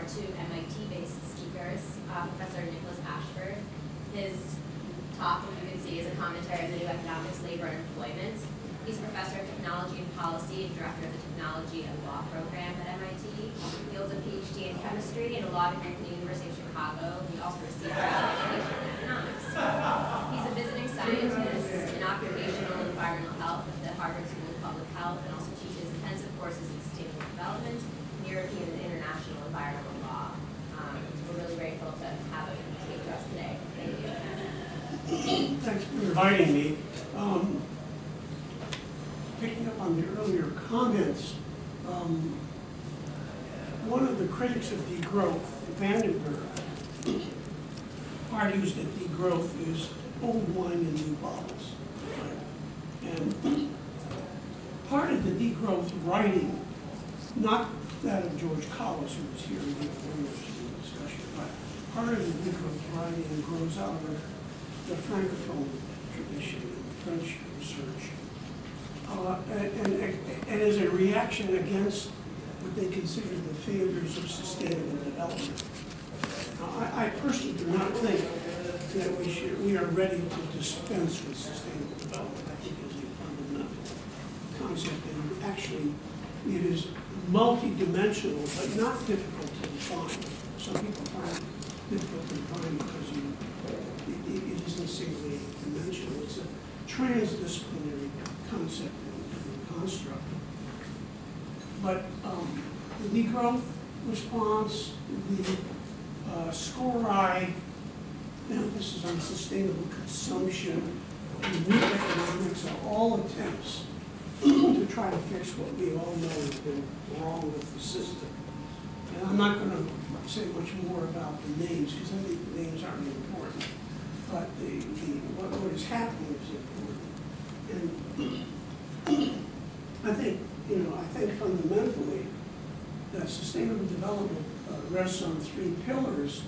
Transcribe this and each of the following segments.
two MIT-based speakers, Professor Nicholas Ashford. His talk, as you can see, is a commentary on the new economics, labor, and employment. He's a professor of technology and policy and director of the technology and law program at MIT. He holds a PhD in chemistry and a law degree from the University of Chicago. He also received a education in economics. He's a visiting scientist in occupational and environmental health at the Harvard School of Public Health, and also teaches intensive courses in sustainable development, European and international environmental law. We're really grateful to have him speak to us today. Thank you. Thanks for inviting me. Picking up on the earlier comments, one of the critics of degrowth, Vandenberg, argues that degrowth is old wine in new bottles. And part of the degrowth writing, not that of George Collis, who was here in the discussion, but part of the degrowth writing grows out of the Francophone tradition and French research. And as a reaction against what they consider the failures of sustainable development. I personally do not think that we are ready to dispense with sustainable development. I think it is a fundamental concept, and actually it is multidimensional, but not difficult to define. Some people find it difficult to define because it isn't singly dimensional. It's a transdisciplinary concept and construct. But the degrowth response, the SCORI emphasis on sustainable consumption, and new economics are all attempts to try to fix what we all know has been wrong with the system. And I'm not going to say much more about the names because I think the names aren't important, but what is happening is important. And I think fundamentally that sustainable development rests on three pillars: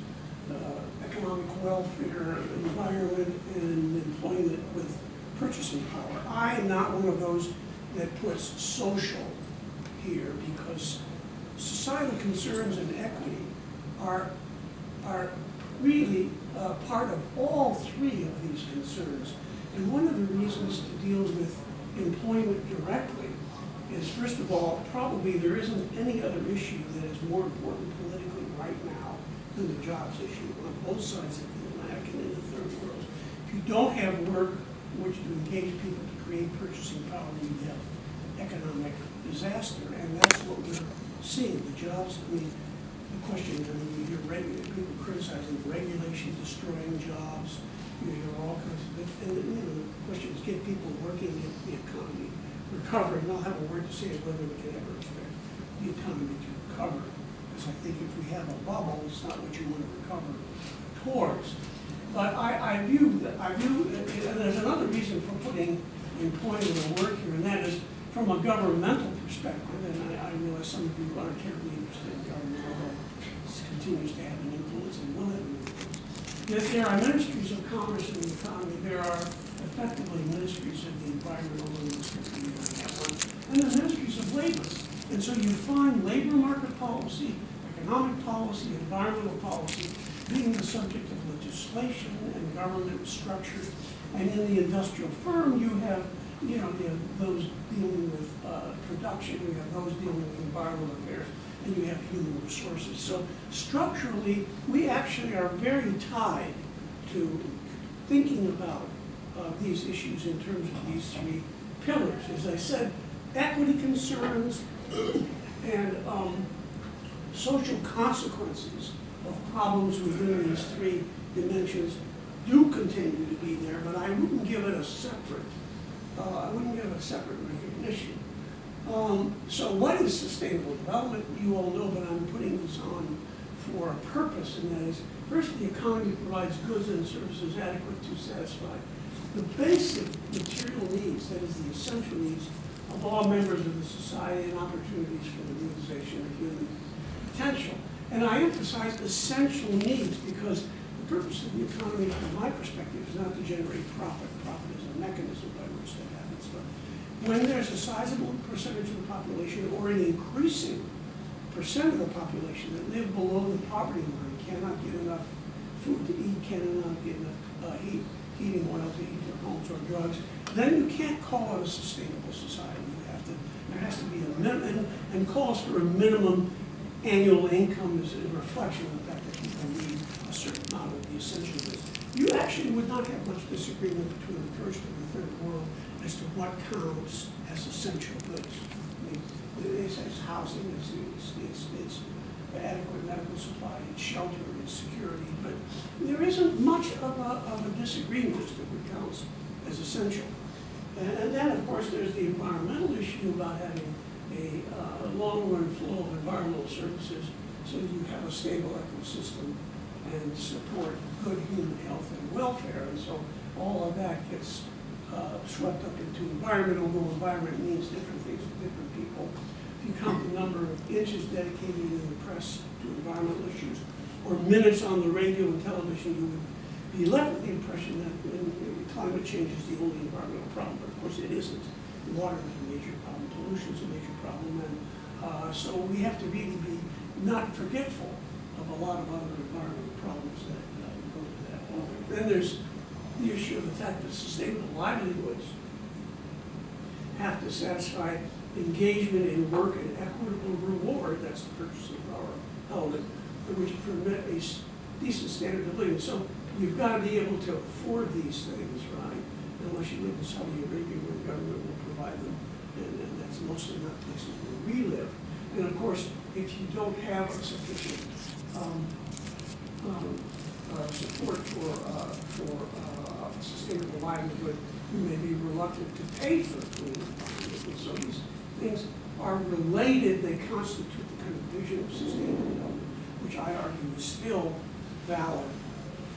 economic welfare, environment, and employment with purchasing power. I am not one of those that puts social here because societal concerns and equity are really part of all three of these concerns. And one of the reasons to deal with employment directly is, first of all, probably there isn't any other issue that is more important politically right now than the jobs issue on both sides of the Atlantic and in the third world. If you don't have work in which to engage people to create purchasing power, you have economic disaster, and that's what we're seeing. The jobs, the question, you hear people criticizing regulation destroying jobs, you hear all kinds of things, and the question is, get people working, get the economy recovering. I'll have a word to say whether we can ever expect the economy to recover, because I think if we have a bubble, it's not what you want to recover towards. But I view that, and there's another reason for putting employment and work here, and that is from a governmental perspective, and I realize some of you aren't terribly interested in government, although this continues to have an influence and will have an influence. Yet there are ministries of commerce and the economy. There are effectively ministries of the environmental and the ministries of labor. And so you find labor market policy, economic policy, environmental policy being the subject of legislation and government structures. And in the industrial firm, you have those dealing with production, you have those dealing with environmental affairs, and you have human resources. So structurally, we actually are very tied to thinking about these issues in terms of these three pillars. As I said, equity concerns and social consequences of problems within these three dimensions do continue to be there, but I wouldn't give it a separate recognition. So what is sustainable development? You all know, but I'm putting this on for a purpose, and that is, first, the economy provides goods and services adequate to satisfy the basic material needs, that is, the essential needs of all members of the society and opportunities for the realization of human potential. And I emphasize essential needs because the purpose of the economy, from my perspective, is not to generate profit. Profit is a mechanism by which that happens. But when there's a sizable percentage of the population or an increasing of the population that live below the poverty line cannot get enough food to eat, cannot get enough heating oil to heat their homes or drugs, then you can't call it a sustainable society. There has to be a minimum, and calls for a minimum annual income is a reflection of the fact that people need a certain amount of the essential goods. You actually would not have much disagreement between the first and the third world as to what counts as essential goods. I mean, it's housing, it's adequate medical supply, it's shelter, it's security, but there isn't much of a disagreement as to what counts as essential. And then, of course, there's the environmental issue about having a long-run flow of environmental services so that you have a stable ecosystem and support good human health and welfare. And so all of that gets swept up into environment, although environment means different things to different people. If you count the number of inches dedicated in the press to environmental issues, or minutes on the radio and television, you would be left with the impression that climate change is the only environmental problem, but of course it isn't. Water is a major problem, pollution is a major problem, and so we have to really be not forgetful of a lot of other environmental problems that go to that point. Then there's the issue of the fact that sustainable livelihoods have to satisfy engagement in work and equitable reward, that's the purchasing power element, which permit a decent standard of living. So you've got to be able to afford these things, right? Unless you live in Saudi Arabia where the government will provide them, and that's mostly not places where we live. And of course, if you don't have a sufficient support for sustainable livelihood, you may be reluctant to pay for food. And so these things are related, they constitute the kind of vision of sustainable development, which I argue is still valid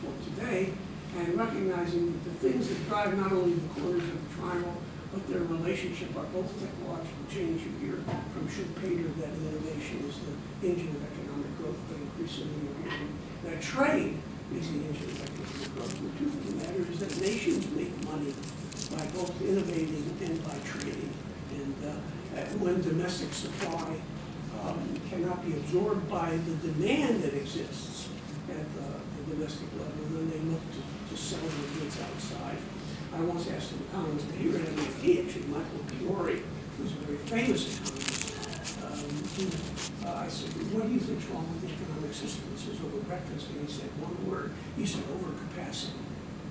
for today, and recognizing that the things that drive not only the corners of the triangle, but their relationship are both technological change. You hear from Schumpeter that innovation is the engine of economic growth, but increasingly you're hearing that trade is the engine of economic growth. The truth of the matter is that nations make money by both innovating and by trading. And when domestic supply cannot be absorbed by the demand that exists at the domestic level, then they look to sell their goods outside. I once asked an economist here at MIT, actually Michael Fiore, who's a very famous economist, I said, what do you think's wrong with the economic system? This was over breakfast, and he said one word. He said overcapacity.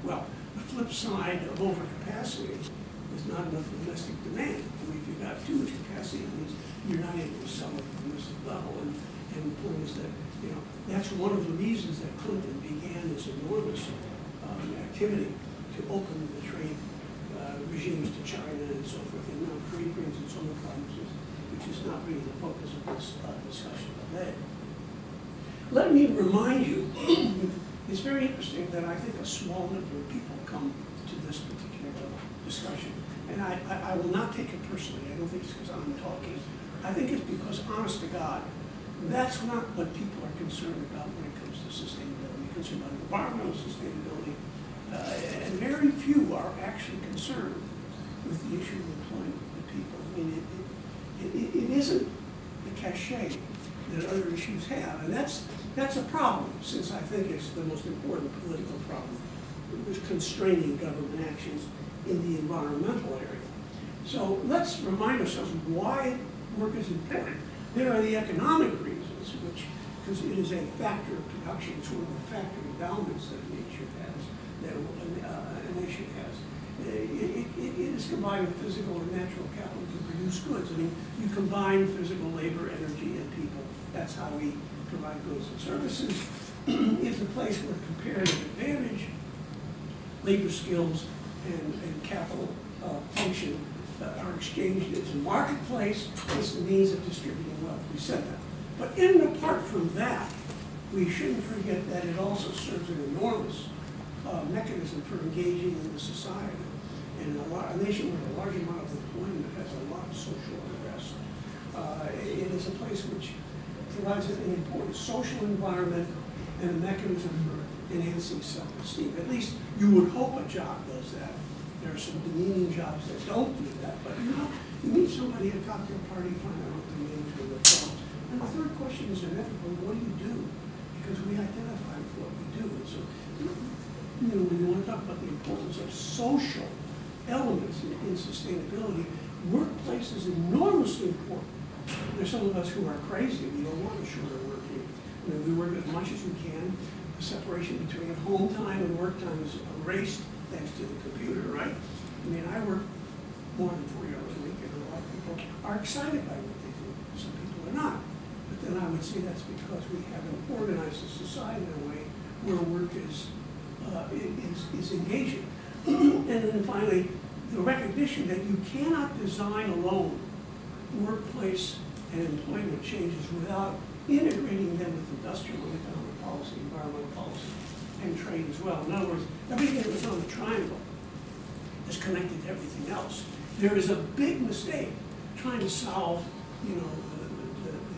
Well, the flip side of overcapacity is not enough domestic demand. I mean, if you've got too much capacity, it means you're not able to sell at the domestic level. And the point is that, you know, that's one of the reasons that Clinton began this enormous activity to open the trade regimes to China and so forth. And now trade brings its own problems, which is not really the focus of this discussion today. Let me remind you, it's very interesting that I think a small number of people come to this particular discussion. And I will not take it personally. I don't think it's because I'm talking. I think it's because, honest to God, that's not what people are concerned about when it comes to sustainability. They're concerned about environmental sustainability. And very few are actually concerned with the issue of employment of people. I mean, it isn't the cachet that other issues have. And that's a problem, since I think it's the most important political problem, which is constraining government actions in the environmental area. So let's remind ourselves why work is important. There are the economic reasons, which, because it is a factor of production, it's one of the factor endowments that nature has, that a nation has. It is combining physical and natural capital to produce goods. I mean, you combine physical labor, energy, and people. That's how we provide goods and services. It's a place where comparative advantage, labor skills, and capital function are exchanged. It's a marketplace. It's the means of distributing wealth. We said that. But in and apart from that, we shouldn't forget that it also serves an enormous mechanism for engaging in the society. And a nation with a large amount of employment has a lot of social unrest. It is a place which provides an important social environment and a mechanism for enhancing self-esteem. At least you would hope a job does that. There are some demeaning jobs that don't do that, but you know, you meet somebody at a cocktail party, find out what their names are, and the third question is inevitable, what do you do? Because we identify with what we do. And so, you know, when you want to talk about the importance of social elements in sustainability, workplace is enormously important. There's some of us who are crazy. We don't want a shorter work week. You know, we work as much as we can. The separation between home time and work time is erased thanks to the computer, right? I mean, I work more than 40 hours a week, and a lot of people are excited by what they do. Some people are not. But then I would say that's because we haven't organized a society in a way where work is engaging. And then finally, the recognition that you cannot design alone workplace and employment changes without integrating them with industrial and economic policy, environmental policy, and trade as well. In other words, everything that was on the triangle is connected to everything else. There is a big mistake trying to solve, you know,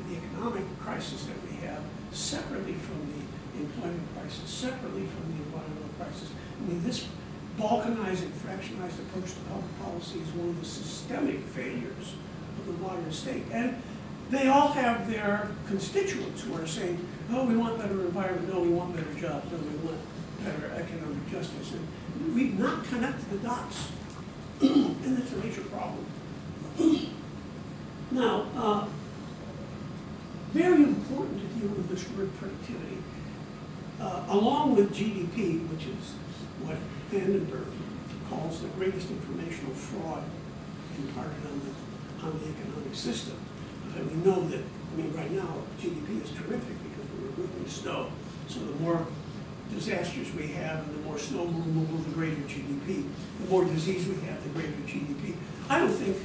the economic crisis that we have separately from the employment crisis, separately from the environmental crisis. I mean, this balkanizing, fractionized approach to public policy is one of the systemic failures of the modern state. And they all have their constituents who are saying, oh, we want better environment, no, we want better jobs, no, we want better economic justice. And we've not connected the dots. And that's a major problem. Now, very important to deal with this word productivity, along with GDP, which is what Vandenberg calls the greatest informational fraud imparted on the economic system. And we know that, I mean, right now, GDP is terrific because we're removing snow. So the more disasters we have and the more snow removal, the greater GDP. The more disease we have, the greater GDP. I don't think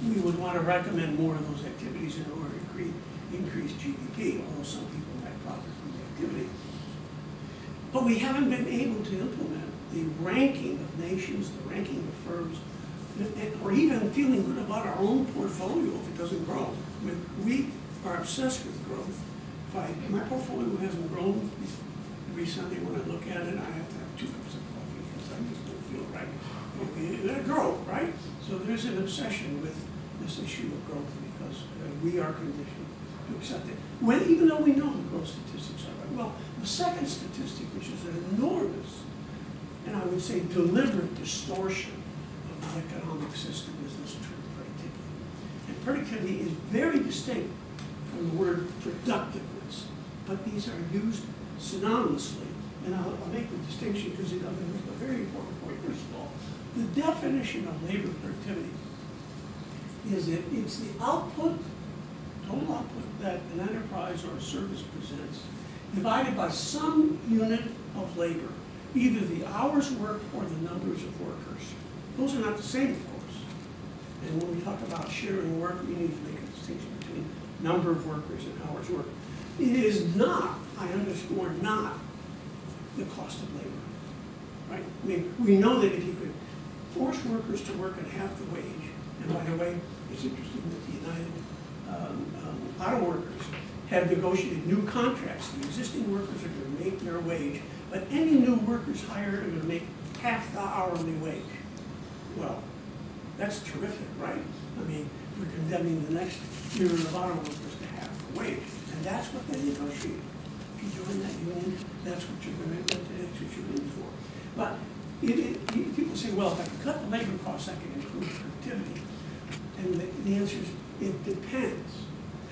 we would want to recommend more of those activities in order to increase GDP, although some people might profit from the activity. But we haven't been able to implement the ranking of nations, the ranking of firms, or even feeling good about our own portfolio if it doesn't grow. I mean, we are obsessed with growth. If my portfolio hasn't grown, every Sunday when I look at it, I have to have 2 cups of coffee because I just don't feel right. It will grow, right? So there's an obsession with this issue of growth because we are conditioned to accept it. Even though we know the growth statistics are right. Well, the second statistic, which is an enormous, and I would say deliberate distortion of the economic system, is this term productivity. And productivity is very distinct from the word productiveness, but these are used synonymously. And I'll make the distinction because it's a very important point. First of all, the definition of labor productivity is that it's the output, total output, that an enterprise or a service presents, divided by some unit of labor, either the hours worked or the numbers of workers. Those are not the same, of course. And when we talk about sharing work, we need to make a distinction between number of workers and hours worked. It is not, I underscore not, the cost of labor, right? I mean, we know that if you could force workers to work at half the wage, and by the way, it's interesting that the United Auto Workers have negotiated new contracts. The existing workers are going to make their wage, but any new workers hired are going to make half the hourly wage. Well, that's terrific, right? I mean, we're condemning the next year of auto workers to half the wage, and that's what they negotiate. If you join that union, that's what you're going to in for. But people say, well, if I can cut the labor costs, I can improve productivity. And the answer is, it depends.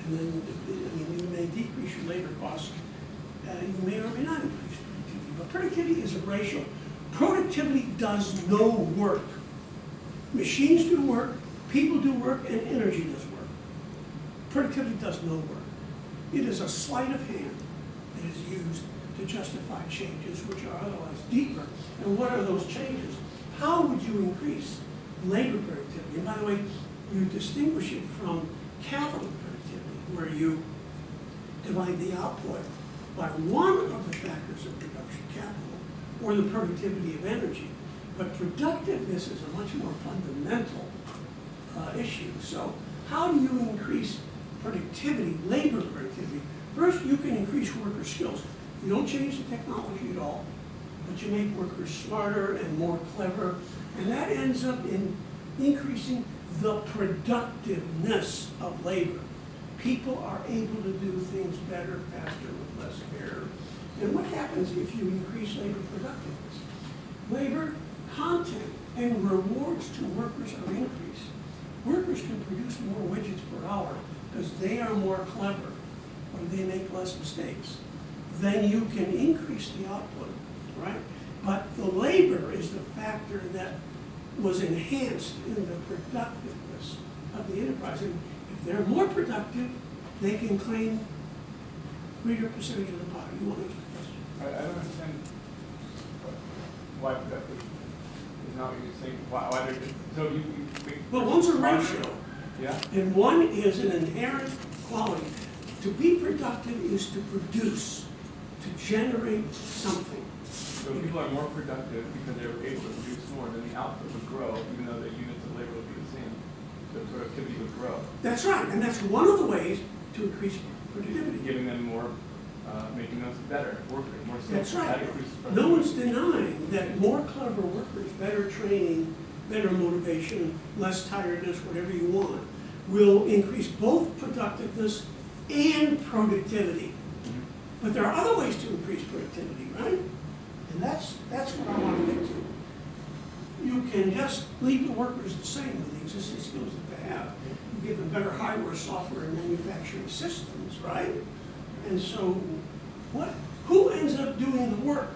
And then, I mean, you may decrease your labor costs, you may or may not increase productivity. But productivity is a ratio. Productivity does no work. Machines do work, people do work, and energy does work. Productivity does no work. It is a sleight of hand that is used to justify changes which are otherwise deeper. And what are those changes? How would you increase labor productivity? And by the way, you distinguish it from capital productivity, where you divide the output by one of the factors of production, capital, or the productivity of energy. But productiveness is a much more fundamental issue. So how do you increase productivity, labor productivity? First, you can increase worker skills. You don't change the technology at all, but you make workers smarter and more clever, and that ends up in increasing the productiveness of labor. People are able to do things better, faster, with less error. And what happens if you increase labor productiveness? Labor content and rewards to workers are increased. Workers can produce more widgets per hour because they are more clever, or they make less mistakes. Then you can increase the output, right? But the labor is the factor that was enhanced in the productiveness of the enterprise. And if they're more productive, they can claim greater percentage of the pie. You want to answer the question? I don't understand why productive is not what you're saying. Why they're so you well, one's a ratio. Yeah. And one is an inherent quality. To be productive is to produce, to generate something. So people are more productive because they're able to produce more, then the output would grow, even though the units of labor would be the same. The productivity would grow. That's right, and that's one of the ways to increase productivity. Giving them more, making us better workers, more skilled. That's right. No one's denying that more clever workers, better training, better motivation, less tiredness, whatever you want, will increase both productiveness and productivity. But there are other ways to increase productivity, right? And that's what I want to get to. You can just leave the workers the same with the existing skills that they have. You give them better hardware, software, and manufacturing systems, right? And so who ends up doing the work?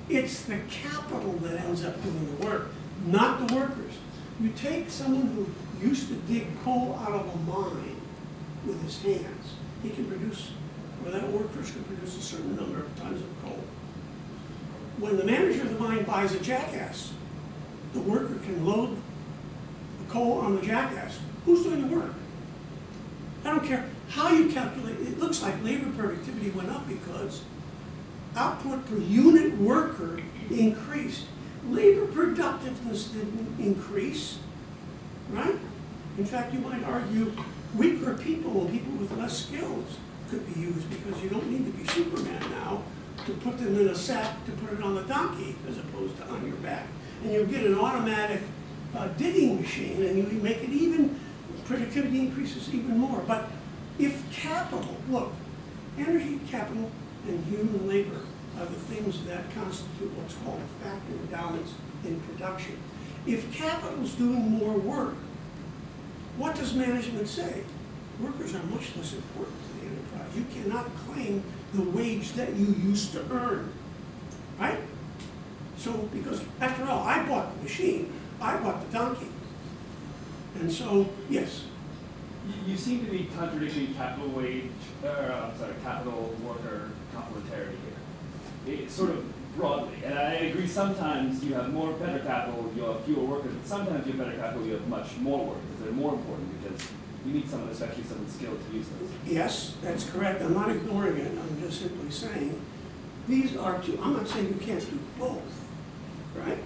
It's the capital that ends up doing the work, not the workers. You take someone who used to dig coal out of a mine with his hands, he can produce, or that workers can produce a certain number of tons of coal. When the manager of the mine buys a jackass, the worker can load the coal on the jackass. Who's doing the work? I don't care how you calculate it. It looks like labor productivity went up because output per unit worker increased. Labor productiveness didn't increase, right? In fact, you might argue weaker people and people with less skills could be used because you don't need to be Superman now to put them in a sack to put it on the donkey as opposed to on your back. And you'll get an automatic digging machine and you make it even, productivity increases even more. But if capital, look, energy, capital, and human labor are the things that constitute what's called a factor imbalance in production. If capital's doing more work, what does management say? Workers are much less important to the enterprise. You cannot claim the wage that you used to earn, right? So, because after all, I bought the machine, I bought the donkey. And so, yes. You seem to be contradicting capital wage, capital worker complementarity here. It's sort of broadly, and I agree sometimes you have better capital, you have fewer workers, but sometimes you have better capital, you have much more workers. They're more important because you need someone, especially someone skilled to use those. Yes, that's correct. I'm not ignoring it. I'm just simply saying these are two. I'm not saying you can't do both, right?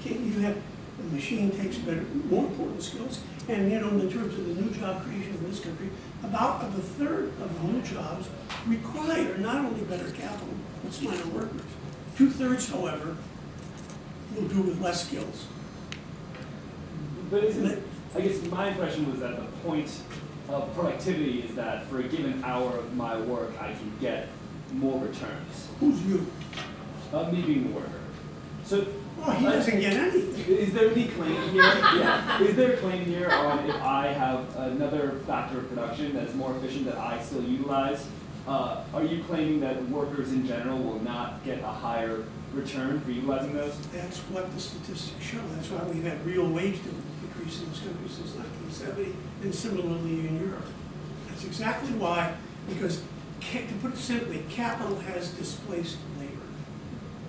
You have the machine takes more important skills, and in terms of the new job creation in this country, about a third of the new jobs require not only better capital but smarter workers. 2/3, however, will do with less skills. But I guess my impression was that the point of productivity is that for a given hour of my work, I can get more returns. Who's you? Me being the worker. So, he doesn't get anything. Is there any claim here? Yeah. Is there a claim here on if I have another factor of production that's more efficient that I still utilize? Are you claiming that workers in general will not get a higher return for utilizing those? That's what the statistics show. That's why we've had real wage decrease in this country since 1970, and similarly in Europe. That's exactly why, because to put it simply, capital has displaced labor.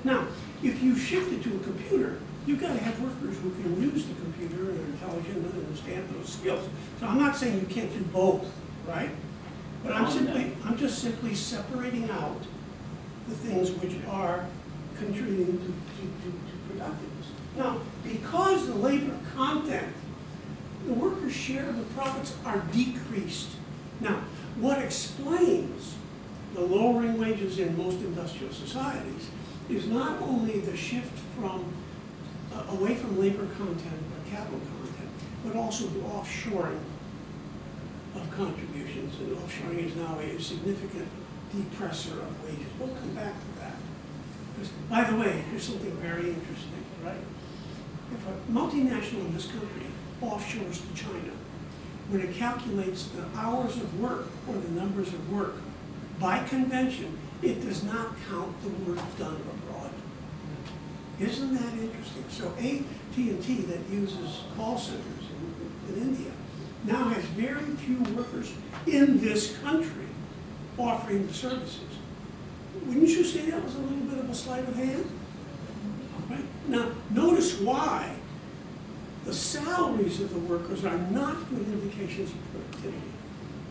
Now, if you shift it to a computer, you've got to have workers who can use the computer and are intelligent and understand those skills. So I'm not saying you can't do both, right? But I'm just simply separating out the things which are contributing to productiveness. Now, because the labor content, the workers' share of the profits are decreased. Now, what explains the lowering wages in most industrial societies is not only the shift away from labor content or capital content, but also the offshoring of of contributions, and offshoring is now a significant depressor of wages. We'll come back to that. Because, by the way, here's something very interesting, right? If a multinational in this country offshores to China, when it calculates the hours of work or the numbers of work, by convention, it does not count the work done abroad. Isn't that interesting? So AT&T that uses call centers in India now has very few workers in this country offering the services. Wouldn't you say that was a little bit of a sleight of hand? Right? Now, notice why the salaries of the workers are not good indications of productivity.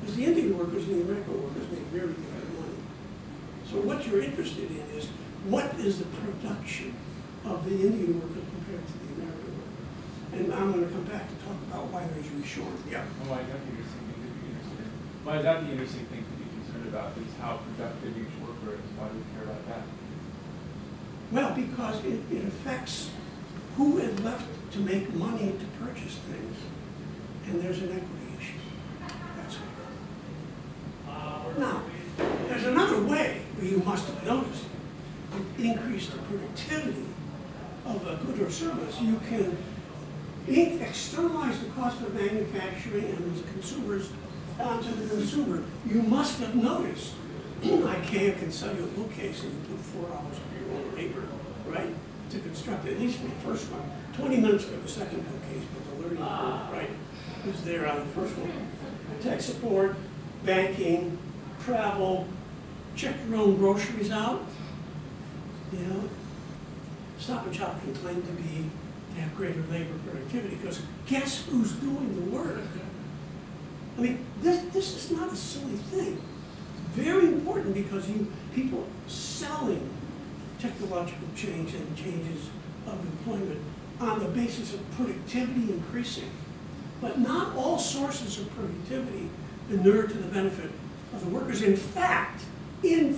Because the Indian workers and the American workers make very different money. So what you're interested in is, what is the production of the Indian worker compared to the American worker? And I'm going to come back to talk about why there's reshoring. Yeah. Why is that the interesting thing to be interested in? Why is that the interesting thing to be concerned about, is how productive each worker is? Why do we care about that? Well, because it affects who is left to make money to purchase things. And there's an equity issue. That's it. Now, there's another way where you must have noticed to increase the productivity of a good or service. You can externalize the cost of manufacturing and the consumers onto the consumer. You must have noticed IKEA can sell you a bookcase and you put 4 hours of your own labor, right, to construct it, at least for the first one. 20 minutes for the second bookcase, but the learning curve, right, is there on the first one. Tech support, banking, travel, check your own groceries out. You know, Stop and Shop can claim to have greater labor productivity, because guess who's doing the work? I mean, this is not a silly thing. It's very important, because people selling technological change and changes of employment on the basis of productivity increasing. But not all sources of productivity inure to the benefit of the workers. In fact, in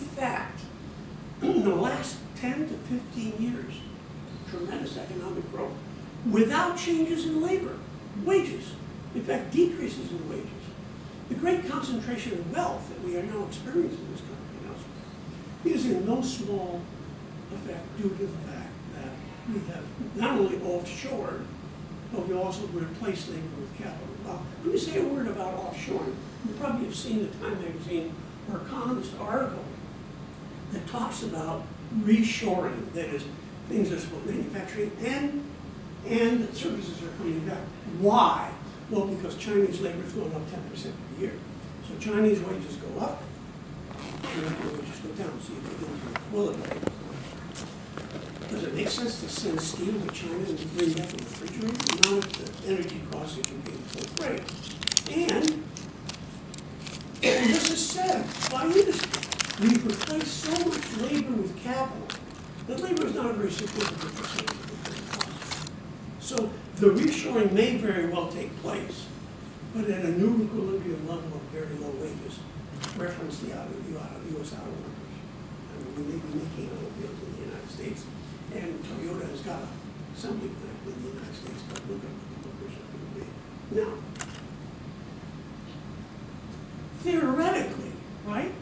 the last 10 to 15 years, tremendous economic growth, without changes in labor, wages, in fact, decreases in wages. The great concentration of wealth that we are now experiencing in this country now is in no small effect due to the fact that we have not only offshored, but we also replaced labor with capital. Well, let me say a word about offshoring. You probably have seen the Time magazine or Economist article that talks about reshoring, that is, things are supposed manufacturing and services are coming back. Why? Well, because Chinese labor is going up 10% per year. So Chinese wages go up, American wages go down, so you get into equilibrium. Does it make sense to send steel to China and bring back a refrigerator? Not at the energy costs it can be full freight. And this is said by industry. We've replaced so much labor with capital that labor is not a very significant percentage of the total cost. So the reshoring may very well take place, but at a new equilibrium level of very low wages. Reference the U.S. auto workers. I mean, we may be making automobiles in the United States, and Toyota has got an assembly plant in the United States, but look at what the workers are going to be. Now, theoretically, right?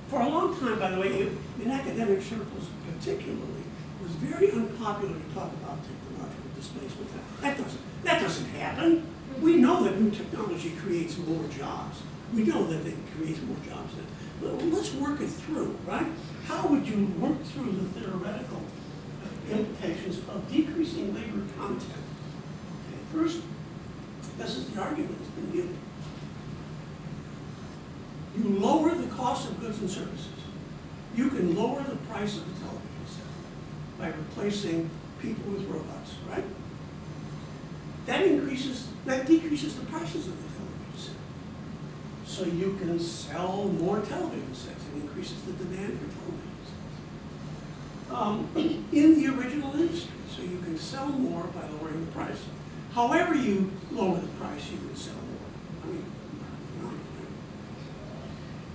For a long time, by the way, in academic circles particularly, it was very unpopular to talk about technological displacement. That doesn't happen. We know that new technology creates more jobs. We know that it creates more jobs. But let's work it through, right? How would you work through the theoretical implications of decreasing labor content? Okay, first, this is the argument that's been given. You lower the cost of goods and services. You can lower the price of the television set by replacing people with robots, right? That decreases the prices of the television set. So you can sell more television sets and increases the demand for television sets. In the original industry, so you can sell more by lowering the price. However you lower the price, you can sell more. I mean,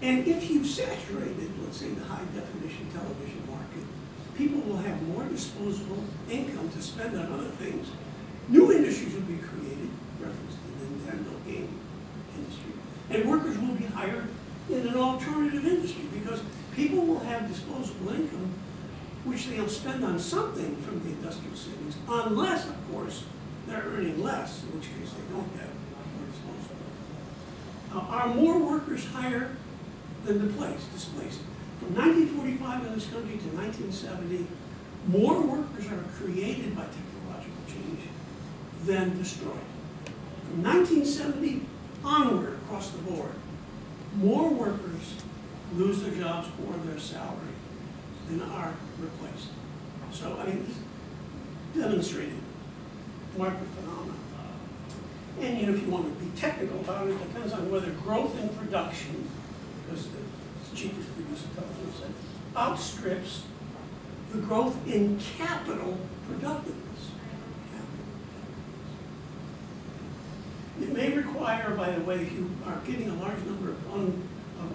and if you've saturated, let's say, the high-definition television market, people will have more disposable income to spend on other things. New industries will be created, reference to the Nintendo game industry. And workers will be hired in an alternative industry because people will have disposable income which they'll spend on something from the industrial savings, unless, of course, they're earning less, in which case they don't have more disposable. Are more workers higher than displaced? From 1945 in this country to 1970, more workers are created by technological change than destroyed. From 1970 onward, across the board, more workers lose their jobs or their salary than are replaced. So, I mean, demonstrating market phenomena. And you know, if you want to be technical about it, it depends on whether growth in production, because it's cheaper to produce a telephone set, outstrips the growth in capital productiveness. It may require, by the way, if you are getting a large number of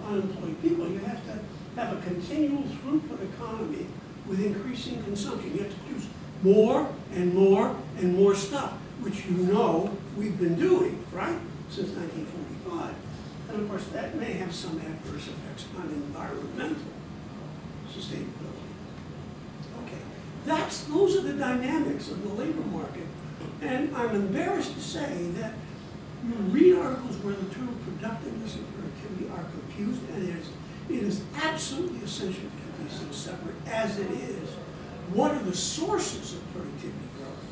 unemployed people, you have to have a continual throughput economy with increasing consumption. You have to produce more and more and more stuff, which you know we've been doing, right, since 1945. And of course, that may have some adverse effects on environmental sustainability. Okay, those are the dynamics of the labor market. And I'm embarrassed to say that you read articles where the term productiveness and productivity are confused, and it is absolutely essential to keep these things separate, as it is. What are the sources of productivity growth?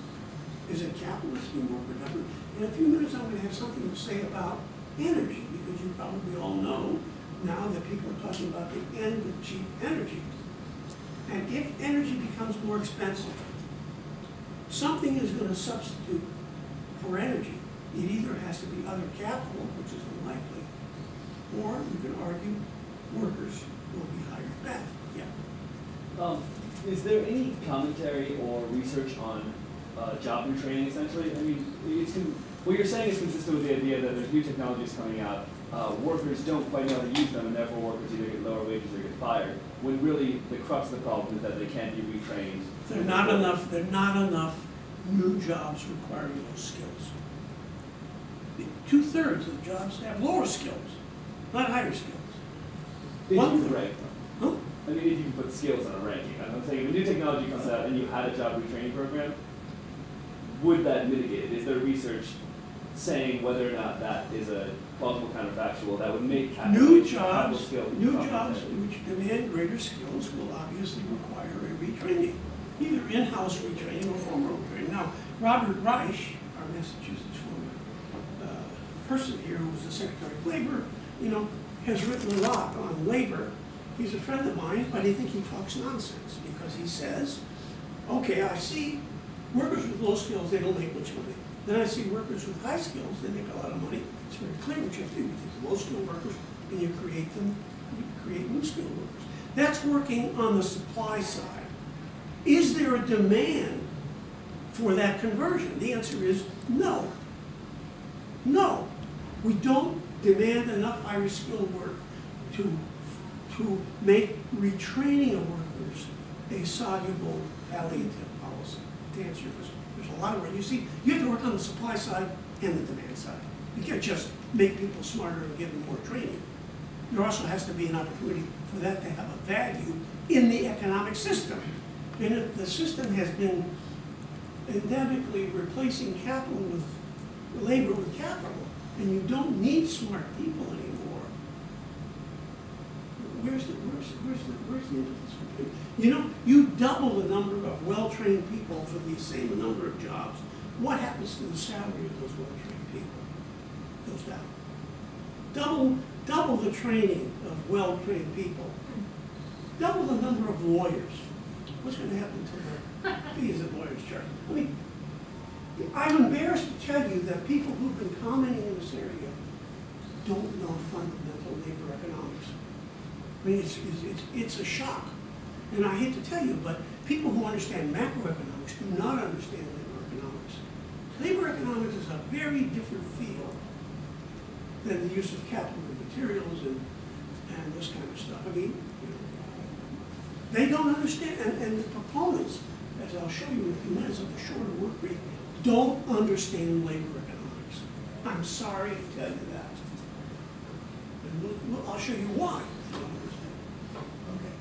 Is it capitalists being more productive? In a few minutes, I'm going to have something to say about energy, because you probably all know now that people are talking about the end of cheap energy. And if energy becomes more expensive, something is going to substitute for energy. It either has to be other capital, which is unlikely, or you can argue workers will be hired back. Yeah. Is there any commentary or research on job retraining, essentially? I mean, what you're saying is consistent with the idea that there's new technologies coming out. Workers don't quite know how to use them, and therefore workers either get lower wages or get fired. When really the crux of the problem is that they can't be retrained. There are not enough new jobs requiring those skills. 2/3 of the jobs have lower skills, not higher skills. If you rank them. Huh? I mean, if you put skills on a ranking. I'm saying if a new technology comes out and you had a job retraining program, would that mitigate it? Is there research saying whether or not that is a plausible counterfactual that would make new jobs which demand greater skills will obviously require a retraining, either in-house retraining or formal retraining. Now, Robert Reich, our Massachusetts person here who was the Secretary of Labor, you know, has written a lot on labor. He's a friend of mine, but I think he talks nonsense because he says, okay, I see workers with low skills, they don't make much money. Then I see workers with high skills, they make a lot of money. It's very clear what you have to do. You take the low skilled workers and you create new skilled workers. That's working on the supply side. Is there a demand for that conversion? The answer is no. No. We don't demand enough higher skilled work to make retraining of workers a soluble palliative policy. To answer your question, there's a lot of work. You see, you have to work on the supply side and the demand side. You can't just make people smarter and give them more training. There also has to be an opportunity for that to have a value in the economic system. And if the system has been endemically replacing capital with labor with capital, and you don't need smart people anymore, where's the impetus for people? You know, you double the number of well-trained people for the same number of jobs. What happens to the salary of those well-trained people? It goes down. Double the training of well-trained people. Double the number of lawyers. What's going to happen to the fees that lawyers charge? I mean, I'm embarrassed to tell you that people who've been commenting in this area don't know fundamental labor economics. I mean, it's a shock. And I hate to tell you, but people who understand macroeconomics do not understand labor economics. Labor economics is a very different field than the use of capital and materials and this kind of stuff. I mean, you know, they don't understand, and the proponents, as I'll show you in a few minutes of the shorter work week, don't understand labor economics. I'm sorry to tell you that. I'll show you why. Okay.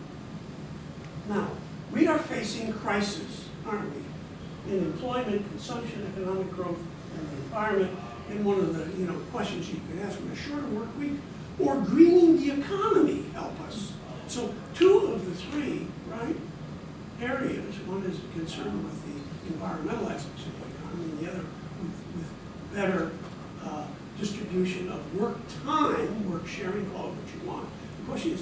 Now, we are facing crisis, aren't we? In employment, consumption, economic growth, and the environment. And one of the questions you can ask: from a shorter work week or greening the economy help us? So 2 of the 3, right, areas. One is concerned with the environmental aspects of the economy, and the other with better distribution of work time, work sharing, call it what you want. The question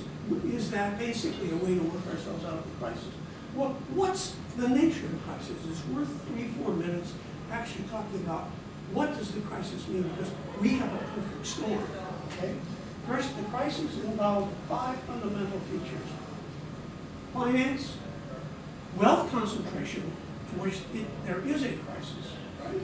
is that basically a way to work ourselves out of the crisis? Well, what's the nature of the crisis? It's worth 3-4 minutes actually talking about what does the crisis mean, because we have a perfect storm, okay? First, the crisis involved 5 fundamental features: finance, wealth concentration, for which there is a crisis, right?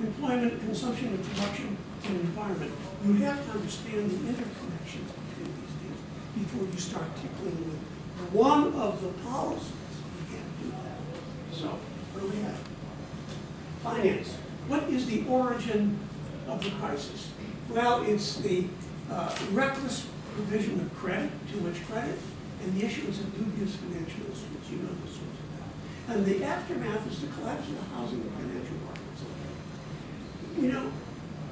Employment, consumption, and production, and environment. You have to understand the interconnections between these things before you start tickling with one of the policies. You can't do that. So, what do we have? Finance. What is the origin of the crisis? Well, it's the reckless provision of credit, too much credit, and the issuance of dubious financial instruments. You know the source of that. And the aftermath is the collapse of the housing and financial markets.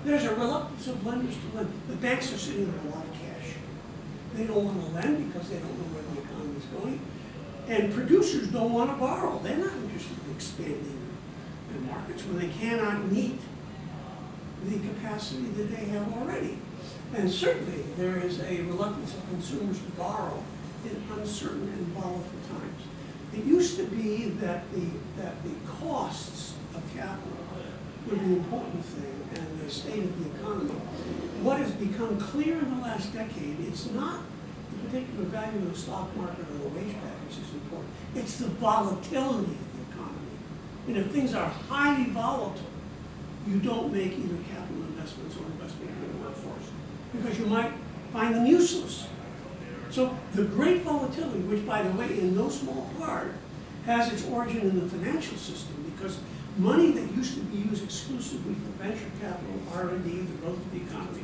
There's a reluctance of lenders to lend. The banks are sitting on a lot of cash. They don't want to lend because they don't know where the economy is going. And producers don't want to borrow. They're not interested in expanding their markets when they cannot meet the capacity that they have already. And certainly there is a reluctance of consumers to borrow in uncertain and volatile times. It used to be that the costs of capital were the important thing, and the state of the economy. What has become clear in the last decade, it's not the particular value of the stock market or the wage package is important. It's the volatility of the economy. And if things are highly volatile, you don't make either capital investments or investment in the workforce, because you might find them useless. So the great volatility, which, by the way, in no small part, has its origin in the financial system, because money that used to be used exclusively for venture capital, R&D, the growth of the economy,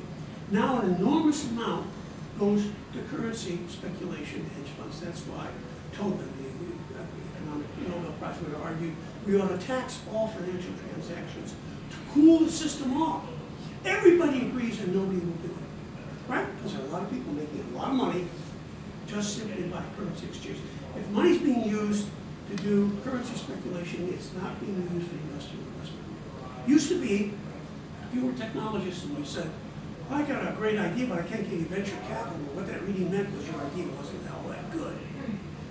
now an enormous amount goes to currency speculation, hedge funds. That's why Tobin, the economic Nobel Prize winner, argued we ought to tax all financial transactions to cool the system off. Everybody agrees and nobody will do it, right? Because there are a lot of people making a lot of money just simply by currency exchange. If money's being used to do currency speculation, it's not being used for industrial investment. Used to be, if you were technologists and you said, I got a great idea, but I can't get any venture capital. What that really meant was your idea wasn't all that good.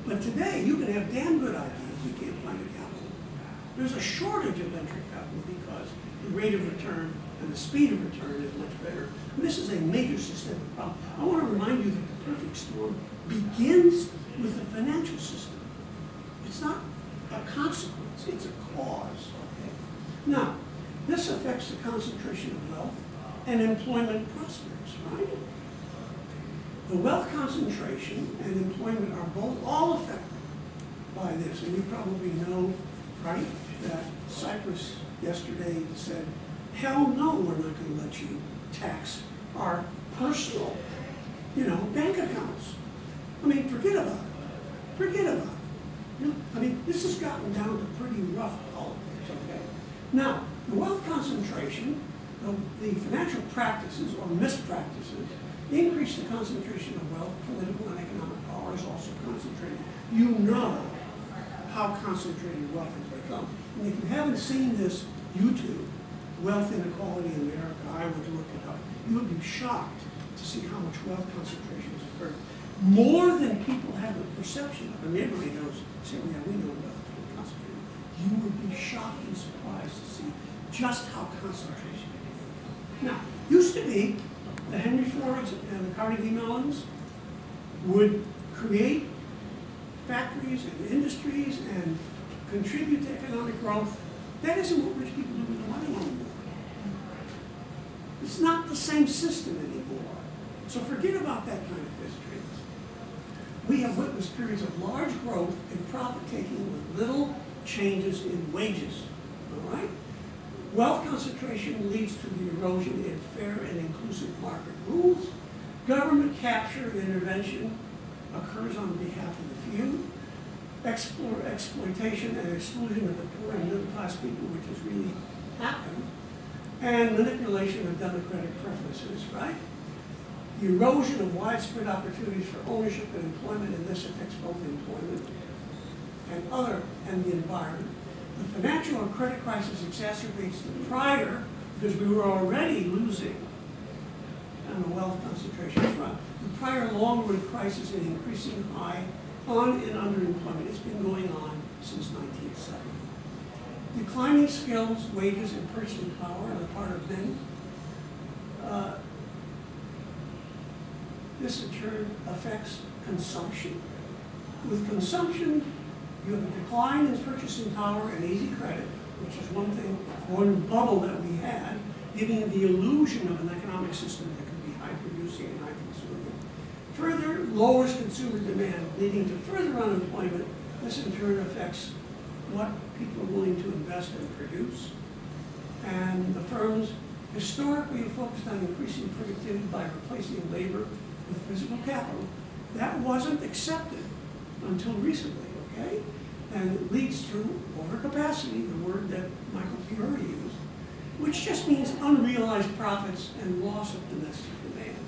But today, you can have damn good ideas, you can't find the capital. There's a shortage of venture capital because the rate of return and the speed of return is much better. And this is a major systemic problem. I want to remind you that the perfect storm begins with the financial system. It's not a consequence, it's a cause. Okay? Now, this affects the concentration of wealth and employment prospects, right? The wealth concentration and employment are both all affected by this. And you probably know, right, that Cyprus yesterday said, hell no, we're not going to let you tax our personal, bank accounts. I mean, forget about it. Forget about it. This has gotten down to pretty rough politics, okay? Now, the wealth concentration, the financial practices or mispractices, increase the concentration of wealth, political and economic power is also concentrated. You know how concentrated wealth has become. And if you haven't seen this YouTube, Wealth Inequality in America, I would look it up. You would be shocked to see how much wealth concentration has occurred. More than people have a perception of. And everybody knows, say, yeah, we know wealth is concentrated. You would be shocked and surprised to see just how concentration it is. Now, used to be the Henry Fords and the Carnegie Mellons would create factories and industries and contribute to economic growth. That isn't what rich people do with the money anymore. It's not the same system anymore. So forget about that kind of history. We have witnessed periods of large growth and profit-taking with little changes in wages, all right? Wealth concentration leads to the erosion in fair and inclusive market rules Government capture and intervention occurs on behalf of the few. Exploitation and exclusion of the poor and middle class people, which has really happened. And manipulation of democratic preferences, right? The erosion of widespread opportunities for ownership and employment, and this affects both employment and the environment. The financial and credit crisis exacerbates the prior, because we were already losing on the wealth concentration front. The prior long-run crisis and increasing high on and underemployment. It's been going on since 1970. Declining skills, wages, and purchasing power on the part of many. This in turn affects consumption. With consumption, you have a decline in purchasing power and easy credit, which is one bubble that we had, giving the illusion of an economic system that could be high producing and high consuming. Further lowers consumer demand, leading to further unemployment. This in turn affects what people are willing to invest and produce. And the firms historically have focused on increasing productivity by replacing labor with physical capital. That wasn't accepted until recently, okay? And it leads to overcapacity, the word that Michael Fiore used, which just means unrealized profits and loss of domestic demand.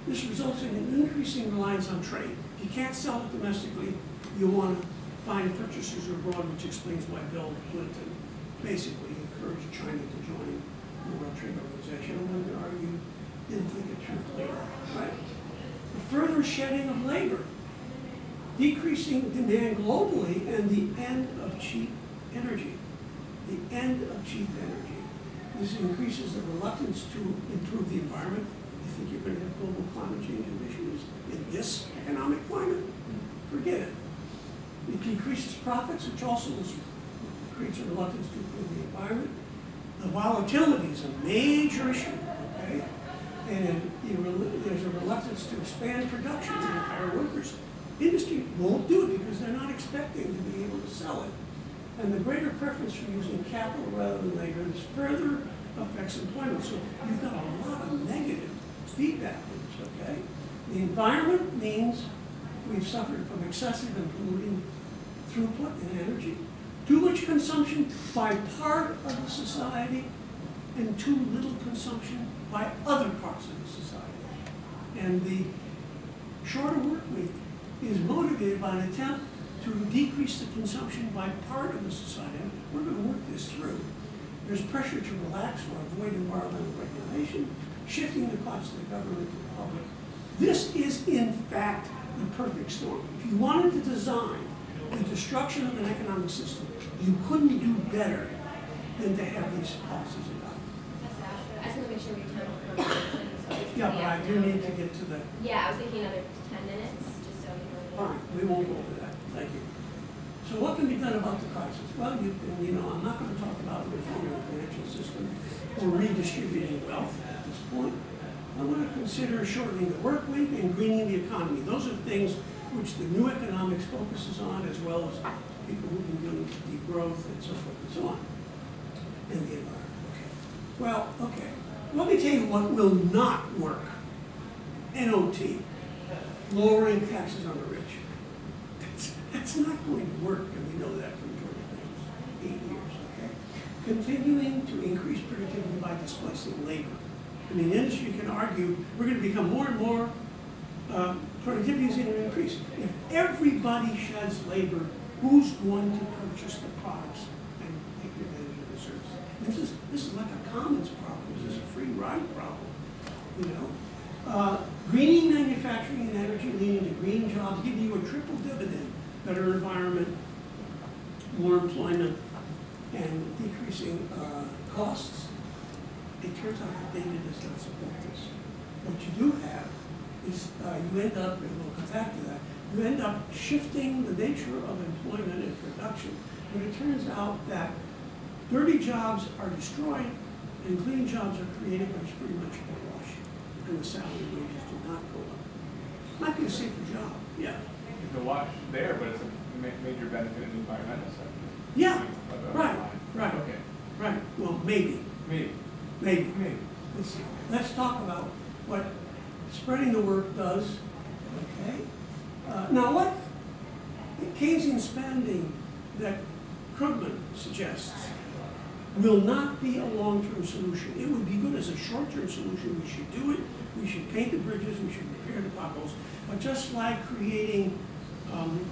This results in an increasing reliance on trade. If you can't sell it domestically, you want to find purchasers abroad, which explains why Bill Clinton basically encouraged China to join the World Trade Organization. I wouldn't argue, didn't think it truthfully, right? The further shedding of labor, decreasing demand globally, and the end of cheap energy. The end of cheap energy. This increases the reluctance to improve the environment. You think you're going to have global climate change emissions in this economic climate? Forget it. It decreases profits, which also creates a reluctance to improve the environment. The volatility is a major issue, okay? And there's a reluctance to expand production and hire workers. Industry won't do it because they're not expecting to be able to sell it. And the greater preference for using capital rather than labor, this further affects employment. So you've got a lot of negative feedback loops, okay? The environment means we've suffered from excessive and polluting throughput and energy, too much consumption by part of the society, and too little consumption by other parts of the society. And the shorter work week is motivated by an attempt to decrease the consumption by part of the society. And we're going to work this through. There's pressure to relax or avoid environmental regulation, shifting the costs of the government to the public. This is, in fact, the perfect storm. If you wanted to design the destruction of an economic system, you couldn't do better than to have these policies adopted. I just want to make sure we have time for conversation. Yeah, but I do need to get to the... Yeah, I was thinking another 10 minutes, just so you know. Fine, we won't go over that. Thank you. So what can be done about the crisis? Well, I'm not going to talk about reforming the financial system or redistributing wealth at this point. I want to consider shortening the work week and greening the economy. Those are things which the new economics focuses on, as well as people who've been doing degrowth and so forth and so on, and the environment. Okay. Well, okay. Let me tell you what will not work. NOT, lowering taxes on the rich. That's not going to work, and we know that from George Bush's 8 years, okay? Continuing to increase productivity by displacing labor. I mean, industry can argue we're going to become more and more, productivity is going to increase. If everybody sheds labor, who's going to purchase the products and take advantage of the services? This is like a commons problem. This is a free ride problem, you know? Greening manufacturing and energy, leading to green jobs, giving you a triple dividend: better environment, more employment, and decreasing costs. It turns out the data does not support this. What you do have is you end up, and we'll come back to that, you end up shifting the nature of employment and production. And it turns out that dirty jobs are destroyed and clean jobs are created, but it's pretty much a wash. And the salary wages do not go up. Might be a safer job, yeah. It's a wash there, but it's a major benefit in the environmental sector. Yeah, right. Okay. Right, well, maybe. Maybe. Let's talk about what Spreading the work does, okay? Now what Keynesian spending that Krugman suggests will not be a long-term solution. It would be good as a short-term solution. We should do it. We should paint the bridges. We should repair the potholes. But just like creating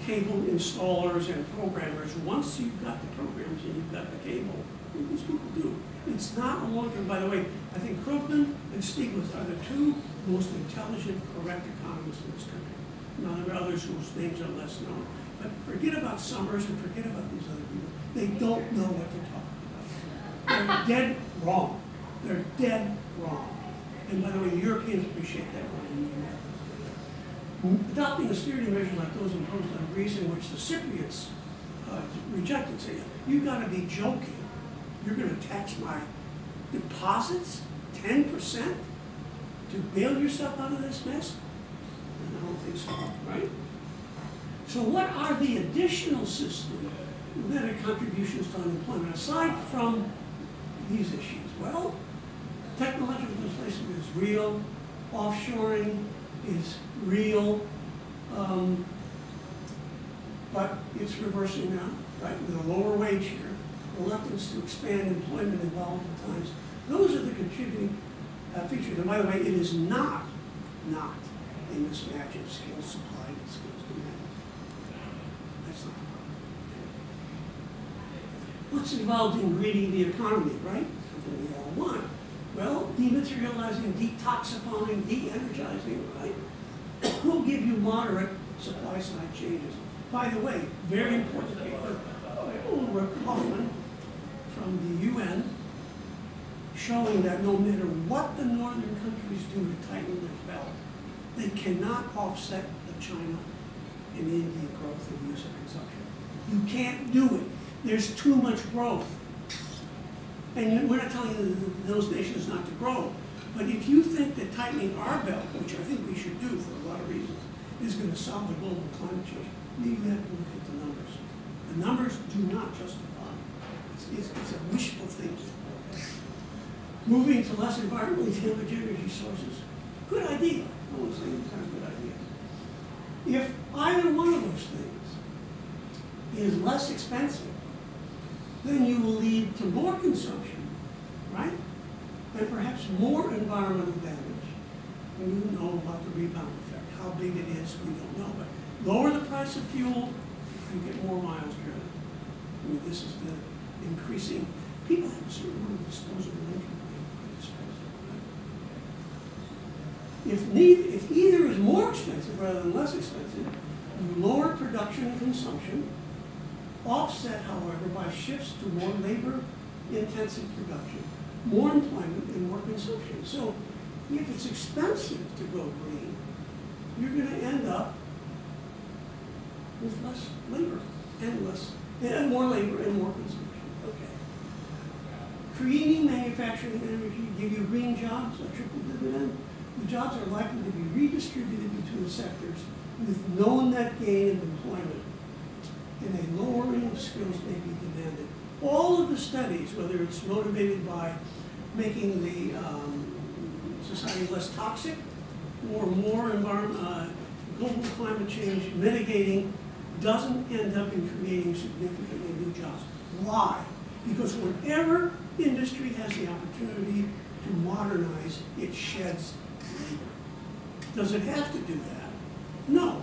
cable installers and programmers, once you've got the programs and you've got the cable, these people do. It's not a long-term. By the way, I think Krugman and Stiglitz are the two most intelligent, correct economists in this country. Now, there are others whose names are less known. But forget about Summers and forget about these other people. They don't know what they're talking about. They're dead wrong. They're dead wrong. And by the way, the Europeans appreciate that more than the Americans. Adopting austerity measures like those imposed on Greece, in which the Cypriots rejected, say, you've got to be joking. You're going to tax my deposits 10% to bail yourself out of this mess? I don't think so, right? So what are the additional systems that are contributions to unemployment, aside from these issues? Well, technological displacement is real, offshoring is real, but it's reversing now, right? With a lower wage here, reluctance to expand employment in volatile times. Those are the contributing features. And by the way, it is not a mismatch of skills supplied and skills demanded. That's not the problem. What's involved in greening the economy, right? Something we all want. Well, dematerializing, detoxifying, de-energizing, right? Will give you moderate supply side changes. By the way, very important paper by Ulrich Hoffman from the UN, showing that no matter what the northern countries do to tighten their belt, they cannot offset the China and India growth of use and consumption. You can't do it. There's too much growth. And we're not telling you those nations not to grow, but if you think that tightening our belt, which I think we should do for a lot of reasons, is going to solve the global climate change, you have to look at the numbers. The numbers do not justify. It's a wishful thinking. Moving to less environmentally damaged energy sources, good idea. I won't say it's not a good idea. If either one of those things is less expensive, then you will lead to more consumption, right? And perhaps more environmental damage. And you know about the rebound effect. How big it is, we don't know. But lower the price of fuel, you get more miles driven. I mean, this is the increasing. People have a certain amount of disposable income. If either is more expensive rather than less expensive, you lower production and consumption, offset, however, by shifts to more labor-intensive production, more employment, and more consumption. So if it's expensive to go green, you're going to end up with less labor and more labor and more consumption. Okay. Creating manufacturing energy give you green jobs, a triple dividend. The jobs are likely to be redistributed between sectors with no net gain in employment, and a lowering of skills may be demanded. All of the studies, whether it's motivated by making the society less toxic or more global climate change mitigating, doesn't end up in creating significantly new jobs. Why? Because whenever industry has the opportunity to modernize, it sheds labor. Does it have to do that? No.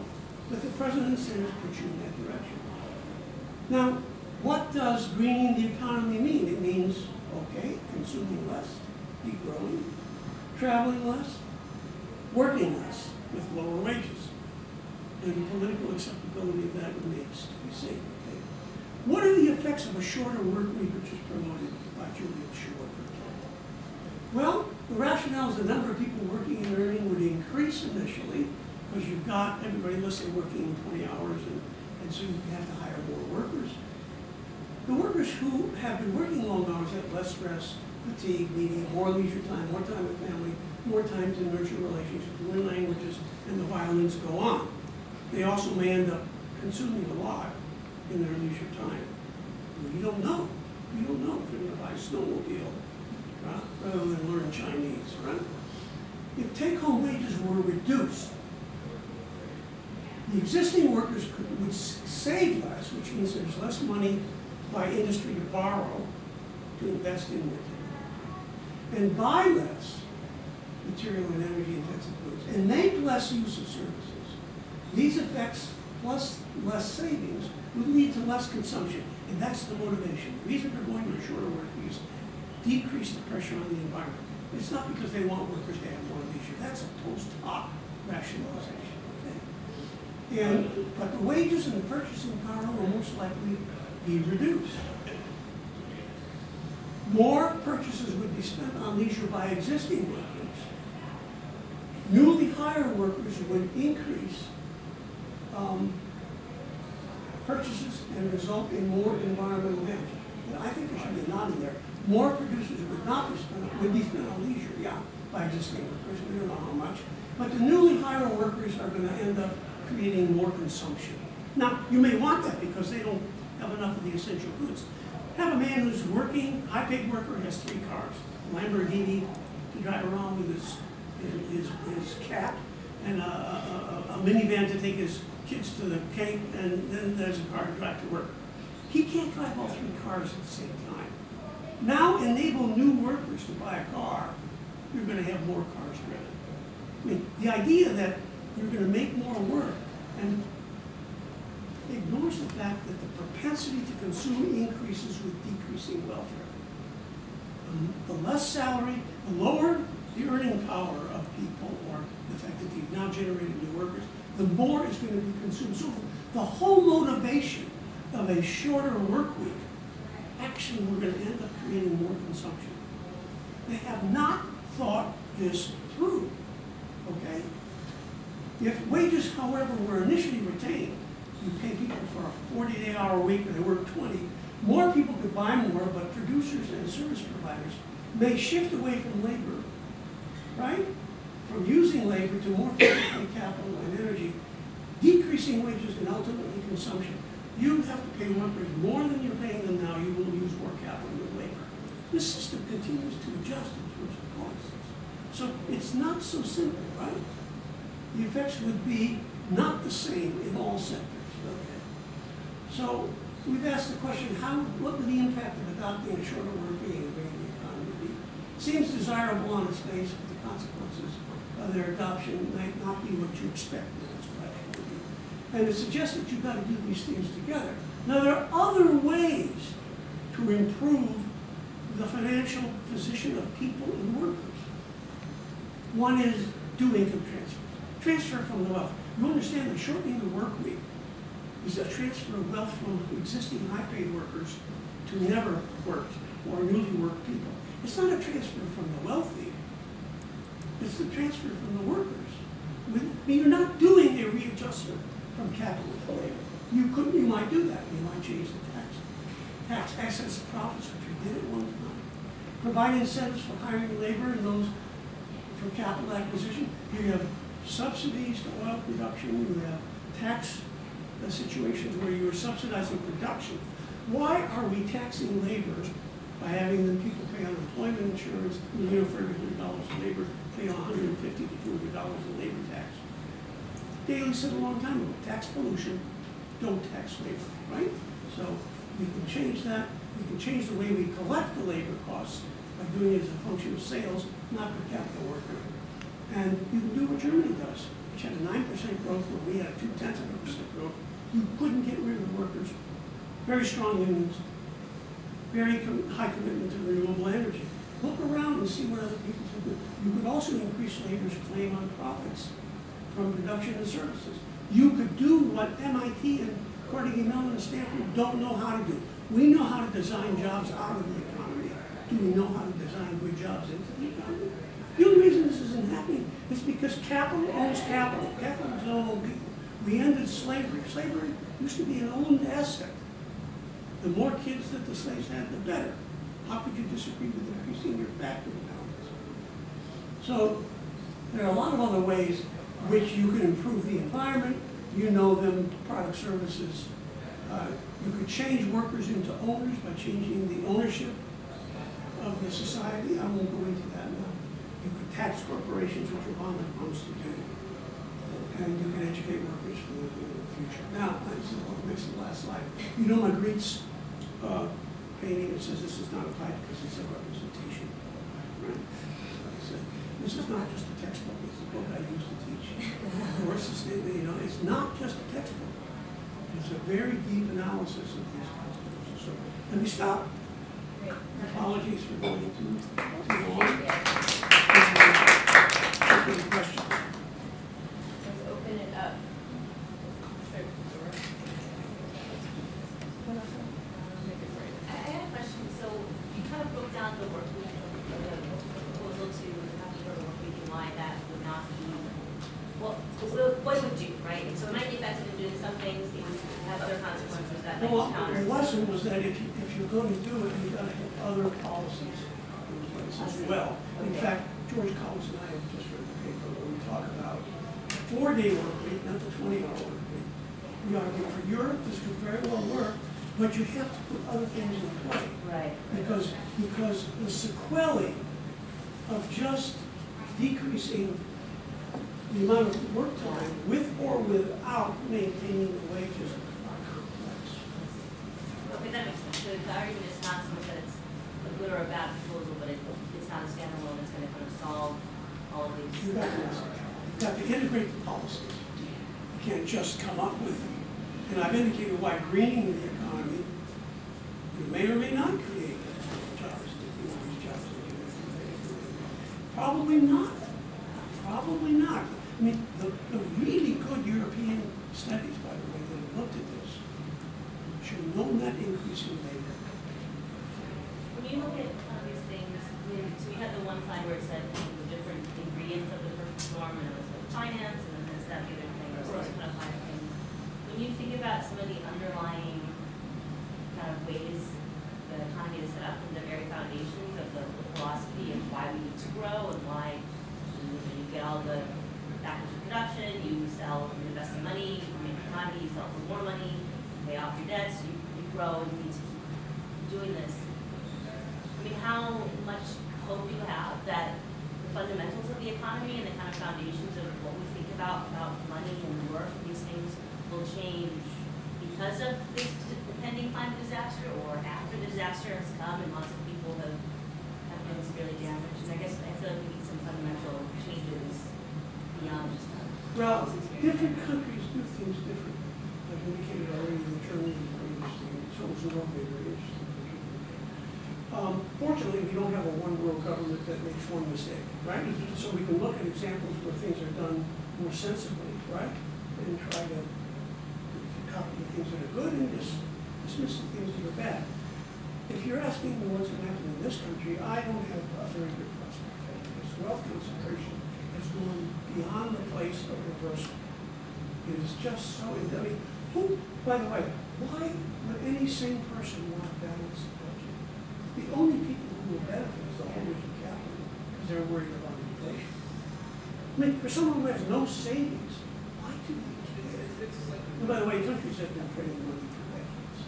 But the President says puts you in that direction. Now, what does greening the economy mean? It means, okay, consuming less, keep growing, traveling less, working less with lower wages. And the political acceptability of that remains to be seen. Okay? What are the effects of a shorter work week, which is promoted by Julian Shore? Well, the rationale is the number of people working and earning would increase initially, because you've got everybody, let's say, working 20 hours, and so you have to hire more workers. The workers who have been working long hours have less stress, fatigue, meaning more leisure time, more time with family, more time to nurture relationships, learn languages, and the violins go on. They also may end up consuming a lot in their leisure time. You don't know. You don't know if you're going to buy a snowmobile, right? Rather than learn Chinese, right? if take-home wages were reduced, the existing workers would save less, which means there's less money by industry to borrow to invest in more technology, and buy less material and energy intensive goods, and make less use of services. These effects plus less savings would lead to less consumption, and that's the motivation. The reason for going to a shorter work week is decrease the pressure on the environment. It's not because they want workers to have more leisure. That's a post hoc rationalization. Okay? But the wages and the purchasing power will most likely be reduced. More purchases would be spent on leisure by existing workers. Newly hired workers would increase purchases and result in more environmental damage. And I think there should be a nod in there. More producers would be spent on leisure, yeah, by existing workers. We don't know how much. But the newly hired workers are going to end up creating more consumption. Now, you may want that because they don't have enough of the essential goods. Have a man who's working, high-paid worker, has 3 cars, a Lamborghini to drive around with his cat, and a minivan to take his kids to the Cape, and then there's a car to drive to work. He can't drive all 3 cars at the same time. Now enable new workers to buy a car, you're going to have more cars driven. I mean, the idea that you're going to make more work and ignores the fact that the propensity to consume increases with decreasing welfare. The less salary, the lower the earning power of people, or the fact that you've now generated new workers, the more is going to be consumed. So the whole motivation of a shorter work week, actually we're going to end up creating more consumption. They have not thought this through, okay? If wages, however, were initially retained, you pay people for a 40-hour week and they work 20, more people could buy more, but producers and service providers may shift away from labor, right? From using labor to more efficiently capital and energy, decreasing wages and ultimately consumption. You have to pay workers more than you're paying them now. You will use more capital and labor. This system continues to adjust in terms of costs. So it's not so simple, right? The effects would be not the same in all sectors. Okay. So we've asked the question, what would the impact of adopting a shorter work week and bringing the economy be? Seems desirable on its face, but the consequences of their adoption might not be what you expect. That's what I should be. And it suggests that you've got to do these things together. Now there are other ways to improve the financial position of people and workers. One is do income transfers. Transfer from the wealth. You understand that shortening the work week is a transfer of wealth from existing high-paid workers to never worked or newly worked people. It's not a transfer from the wealthy. It's the transfer from the workers. You're not doing a readjustment from capital to labor. You might do that. You might change the tax excess profits, which we did at one time. Provide incentives for hiring labor and those for capital acquisition. You have subsidies to oil production. You have tax situations where you are subsidizing production. Why are we taxing labor by having the people pay unemployment insurance, for every $100 of labor, pay $150 to $200 of labor tax? Daley said a long time ago, tax pollution, don't tax labor, right? So we can change that. We can change the way we collect the labor costs by doing it as a function of sales, not per capita worker. And you can do what Germany does, which had a 9% growth where we had a 0.2% growth. You couldn't get rid of the workers. Very strong unions, very high commitment to renewable energy. Look around and see what other people do. You could also increase labor's claim on profits from production and services. You could do what MIT and Carnegie Mellon and Stanford don't know how to do. We know how to design jobs out of the economy. Do we know how to design good jobs into the economy? The only reason this isn't happening is because capital owns capital. Capital does not own people. We ended slavery. Slavery used to be an owned asset. The more kids that the slaves had, the better. How could you disagree with increasing your factory balance? So there are a lot of other ways which you can improve the environment. You know them, product services. You could change workers into owners by changing the ownership of the society. I won't go into that now. You could tax corporations, which Obama wants to do, and you can educate workers for the future. Now, this is what makes the last slide. You know Magritte's painting, it says this is not a type because it's a representation, right? Like I said, this is not just a textbook, it's a book I use to teach. You know, it's not just a textbook. It's a very deep analysis of these concepts. So let me stop. Apologies for going too long. Any questions? Let's open it up. I had a question. So you kind of broke down the work week, the proposal to have to go to work week and why that would not be, well, what it would do, right? And so it might be effective in doing some things, it would have other consequences that might counter. The lesson was that if you're going to do it, you've got to have other policies in place as well. In fact, George Collins and I have just read the paper where we talk about 4-day work week, not the 20-hour work week. We argue for Europe, this could very well work, but you have to put other things in play. Right. Because the sequelae of just decreasing the amount of work time with or without maintaining the wages are complex. Okay, that makes sense. So the argument is not so much that it's a good or a bad proposal, but it's not a standalone that's going to kind of solve all of these. You've got to integrate the policies. You can't just come up with, and I've indicated why greening the economy, you may or may not create jobs, these jobs that you have. Probably not. Probably not. I mean, the really good European studies, by the way, that have looked at this, show no net increase in labor. When you look at these things, so we had the one slide where it said the different ingredients of the perfect storm, and it was like finance, and then there's that other thing, there's those kind of 5 things. When you think about some of the underlying kind of ways the economy is set up and the very foundations of the philosophy of why we need to grow and why you get all the back into production, you sell, you invest in money, you make a commodity, you sell for more money, you pay off your debts, you grow, you need to keep doing this. I mean, how much hope do you have that the fundamentals of the economy and the kind of foundations of what we think about money and work and these things will change because of this impending climate disaster, or after the disaster has come and lots of people have been severely damaged? And I guess I feel like we need some fundamental changes beyond just that. Well, different countries do things differently. I've indicated already that Germany is very interesting. So is Norway, very interesting. Fortunately, we don't have a one-world government that makes one mistake, right? So we can look at examples where things are done more sensibly, right? And try to copy the things that are good and dismiss the things that are bad. If you're asking me what's going to happen in this country, I don't have a very good prospect for it, because wealth concentration is going beyond the place of reversal. It is just so, I mean, who, by the way, why would any sane person want to balance the budget? The only people who will benefit is the holders of capital, because they're worried about inflation. I mean, for someone who has no savings, why do they care? And by the way, countries have been printing money for decades,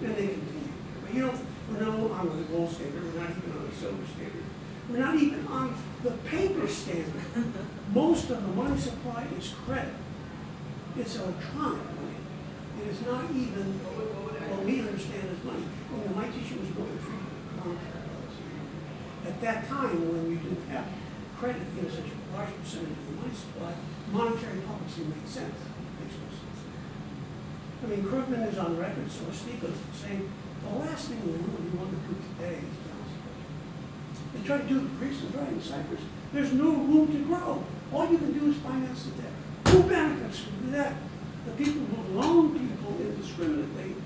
and they continue. But you know, we're not on the gold standard, we're not even on the silver standard. We're not even on the paper standard. Most of the money supply is credit. It's electronic money. It is not even what we understand as money. When my teacher was going through monetary policy, at that time when we didn't have credit in such a large percentage of the money supply, monetary policy made sense. It makes no sense. I mean, Krugman is on record, so is Stiglitz, saying the last thing we really want to do today is balance the budget. They try to do the Greece and in Cyprus. There's no room to grow. All you can do is finance the debt. Who benefits from that? The people who loan people indiscriminately.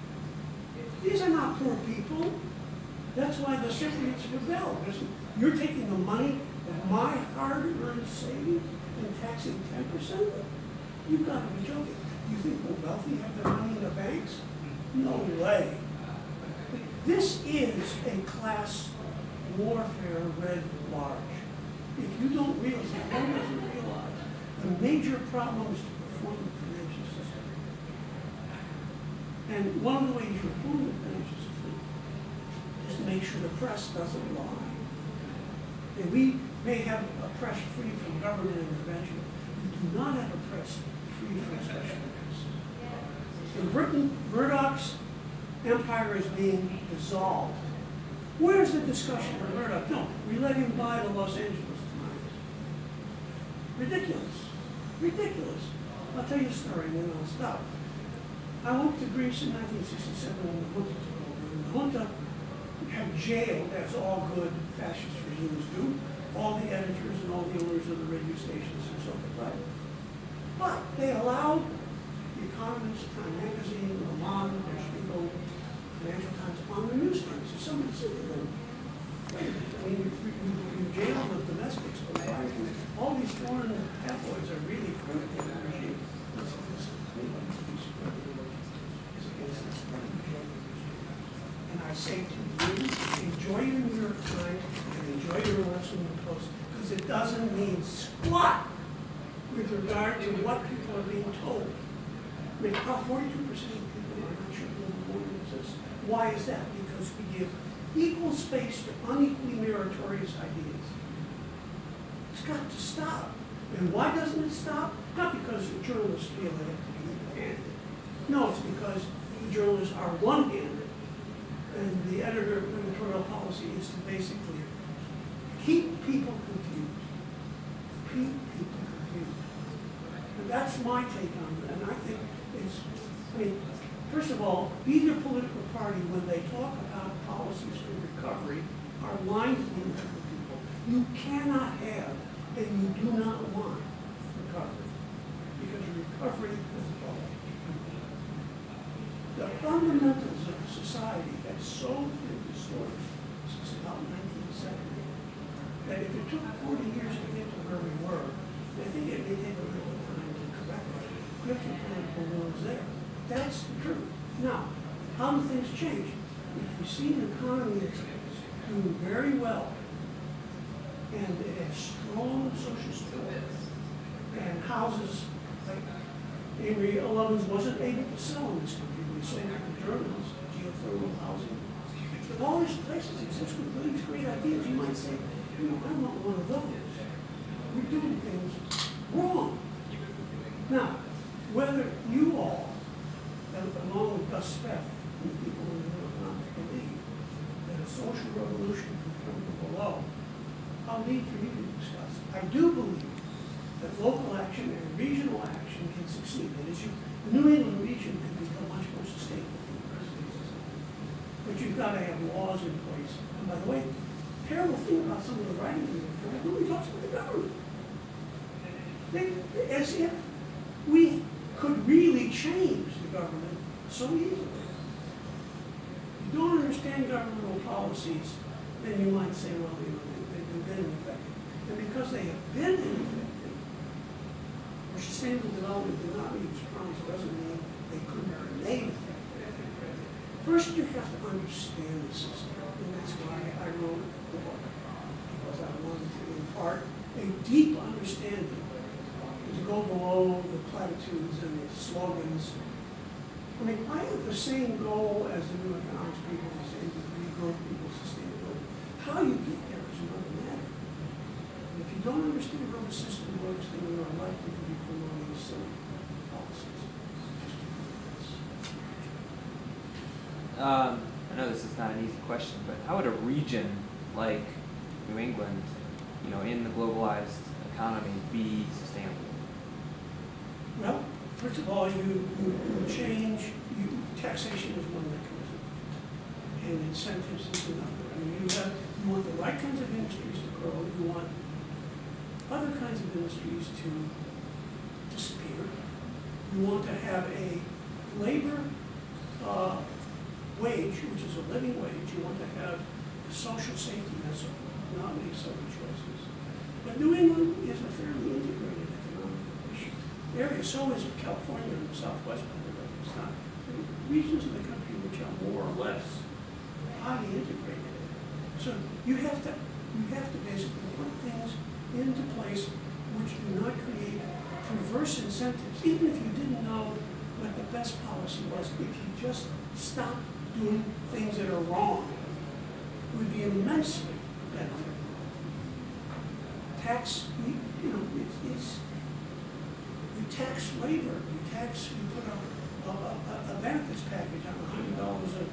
These are not poor people. That's why the Cypriots rebel. You're taking the money of my hard-earned savings and taxing 10%. You've got to be joking. You think the wealthy have their money in the banks? No way. This is a class warfare writ large. If you don't realize, if one doesn't realize, the major problem is to reform the financial system. And one of the ways you reform the financial system is to make sure the press doesn't lie. And may have a press free from government intervention. You do not have a press free from special interests. In Britain, Murdoch's empire is being dissolved. Where's the discussion of Murdoch? No, we let him buy the Los Angeles Times. Ridiculous. Ridiculous. I'll tell you a story and then I'll stop. I went to Greece in 1967 when the junta took over. And the junta had jailed, as all good fascist regimes do, all the editors and all the owners of the radio stations and so forth. Right? But they allowed The Economist, Time Magazine, Le Monde, Der Spiegel, Financial Times on the newsstands. So somebody said to them, wait a minute, I mean, you jailed the domestics, but why are you, all these foreign tabloids are really critical of the regime. And I say to you, enjoy your New York Times and enjoy your Washington Post, because it doesn't mean squat with regard to what people are being told. I mean, about 42% of people are not sure global warming exists. Why is that? Because we give equal space to unequally meritorious ideas. It's got to stop. And why doesn't it stop? Not because the journalists feel they have to be even-handed. No, it's because the journalists are one-handed. And the editorial policy is to basically keep people confused. Keep people confused. And that's my take on it. And I think it's, I mean, first of all, either political party, when they talk about policies for recovery, are lying to the American people. You cannot have and you do not want recovery, because recovery is a problem. The fundamentals of society have so been distorted since about 1970 that if it took 40 years to get to where we were, I think it may take a little time to correct it. Different political will is there. That's the truth. Now, how do things change? If we see an economy that's doing very well, and it has strong social support, and houses like Amory Lovins wasn't able to sell in this country. We sold it to Germans, geothermal housing. If all these places exist with these great ideas, you might say, you know, I want one of those. We're doing things wrong. Now, whether you all, along with Gus Speth and the people in the New Economics, believe that a social revolution can come from below, I'll leave for you to discuss. I do believe that local action and regional action can succeed. That is, the New England region can become much more sustainable for the rest of the society. But you've got to have laws in place. And by the way, the terrible thing about some of the writing in the report, nobody talks about the government. As if we could really change the government so easily. If you don't understand governmental policies, then you might say, well, you know, they've been ineffective. And because they have been ineffective, or sustainable development did not meet its promise, doesn't mean they couldn't remain effective. First, you have to understand the system, and that's why I wrote the book, because I wanted to impart a deep understanding, to go below the platitudes and the slogans. I mean, I have the same goal as the New Economics people, the same degree growth people, sustainability. How you get there is another matter. And if you don't understand how the system works, then you are likely to be promoting silly policies. I know this is not an easy question, but how would a region like New England, you know, in the globalized economy, be sustainable? Well, first of all, you change, taxation is one mechanism, and incentives is another. I mean, you want the right kinds of industries to grow, you want other kinds of industries to disappear. You want to have a labor wage, which is a living wage. You want to have a social safety net, so not make certain choices. But New England is a fairly integrated economic area. So is California and the Southwest, by the way. It's not regions of the country which are more or less highly integrated. So you have to basically put things into place which do not create perverse incentives, even if you didn't know what the best policy was. If you just stop doing things that are wrong, it would be immensely beneficial. tax, you know, you tax labor, you put a benefits package on $100 of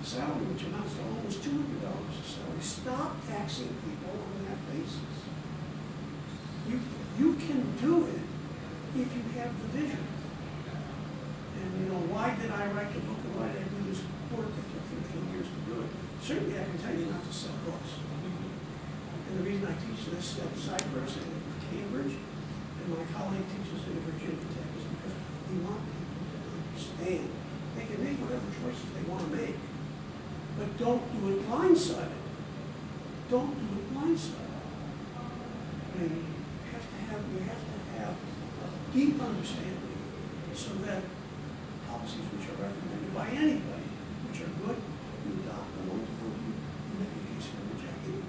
salary, which amounts to almost $200 of salary. Stop taxing people on that basis. You can do it if you have the vision. And you know, why did I write the book and why did I do this work that took 15 years to do it? Certainly I can tell you not to sell books. And the reason I teach this at Cyprus and at Cambridge, and my colleague teaches it at Virginia Tech, is because we want people to understand. They can make whatever choices they want to make, but don't do it blindsided. Don't do it blindsided. I mean, you have to have a deep understanding so that policies which are recommended by anybody, which are good, you adopt the ones that you make a case for rejecting.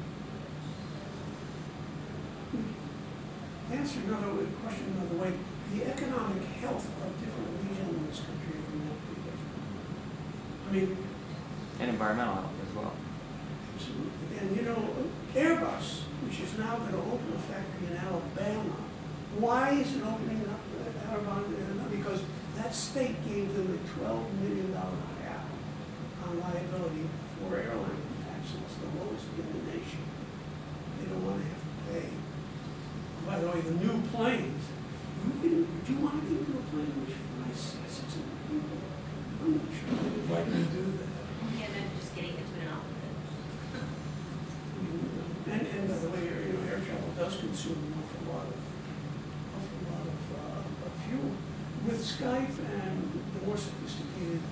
Answer another question another way. The economic health of different regions in this country are dramatically different. I mean, And environmental health as well. absolutely. And you know, Airbus, which is now going to open a factory in Alabama, why is it opening up in Alabama? Because that state gave them a $12 million cap on liability for airline accidents, the lowest in the nation. They don't want to have to pay. By the way, the new planes, would you want to get into a plane which flies 600 people? I'm not sure they would like to do that. Yeah, then just getting into an outfit. And by the way, you know, air travel does consume an awful lot of fuel. With Skype and the more sophisticated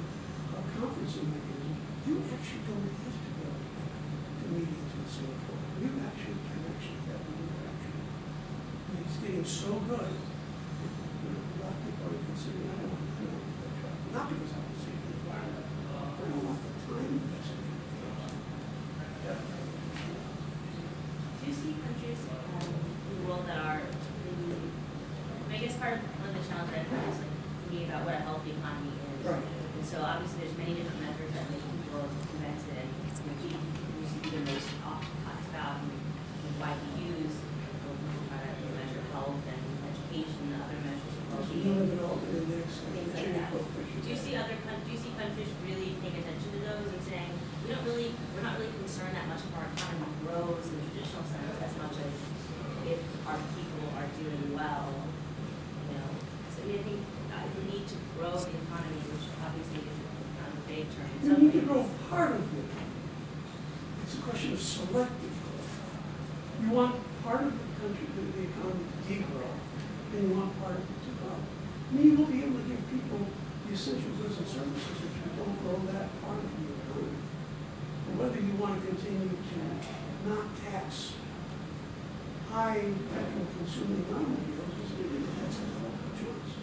conferencing mechanism, you actually don't have to go to meetings in Singapore. You actually can have an interaction. And it's getting so good. You know, a lot of people are considering, I don't want to travel. Not because I want to save the environment, but I don't want the time investment. Do you see countries in the world that are maybe, I guess part of one of the challenges that I have is like thinking about what a healthy economy is. Right. And so obviously there's many different measures that many people have invented, and GDP used to be the most often talked about and widely used. People try to measure health and education and other measures of well-being, things like that. Do you see countries really paying attention to those and saying, we're not really concerned that much of our economy grows in the traditional sense as much as if our people are doing well, you know? Because I think the need to grow the economy, which obviously is kind of a vague term. You need to grow part of it. It's a question of selective growth. You want part of the country, the economy to degrow, and you want part of it to grow. I mean, you won't be able to give people the essential goods and services if you don't grow that part of the economy. And whether you want to continue to not tax high petrol consuming automobiles, that's a choice.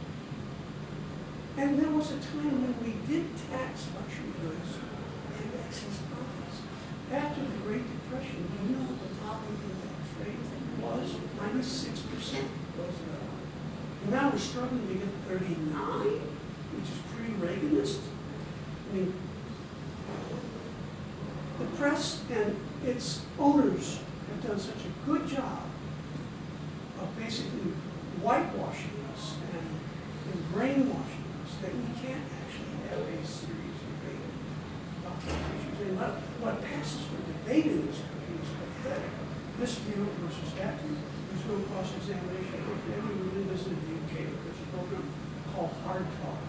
And there was a time when we did tax luxury goods and excess profits. After the Great Depression, you know what the top income tax rate was? 96%. And now we're struggling to get 39, which is pre-Reaganist. I mean, the press and its owners have done such a good job of basically whitewashing us and brainwashing us that we can't actually have a serious debate about these issues. And what passes for debate in this country is pathetic. This view versus that view. There's no cross-examination. We did this in the UK. There's a program called Hard Talk,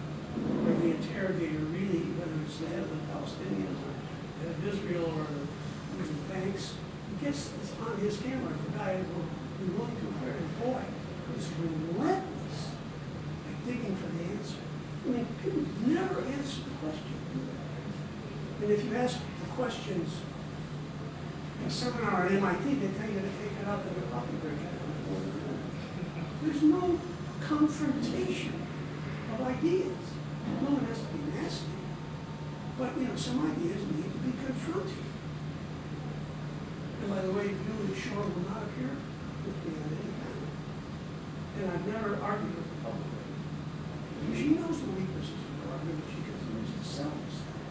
where the interrogator really, whether it's the head of the Palestinians or the head of Israel or the banks, he gets this on his camera. The guy will be willing to appear, and boy, is relentless at digging for the answer. I mean, people never answer the question. And if you ask the questions in a seminar at MIT, they tell you to take it out to the coffee break. There's no confrontation of ideas. No one has to be nasty. But, you know, some ideas need to be confronted. And by the way, Julie Shore will not appear with me on any panel. And I've never argued with the public. She knows the weaknesses of her argument. She continues to sell this thing.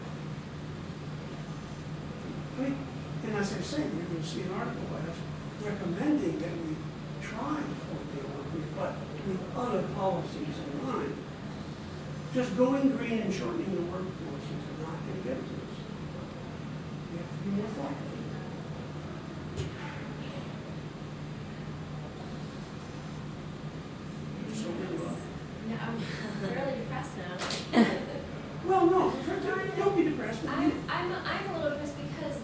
I mean, and as I say, you're going to see an article by us recommending that we try four-day work week, but with other policies in mind. Just going green and shortening the workforce is not going to get to us. You have to be more thoughtful. So No, I'm really depressed now. well, no, don't be depressed. But I'm a little depressed because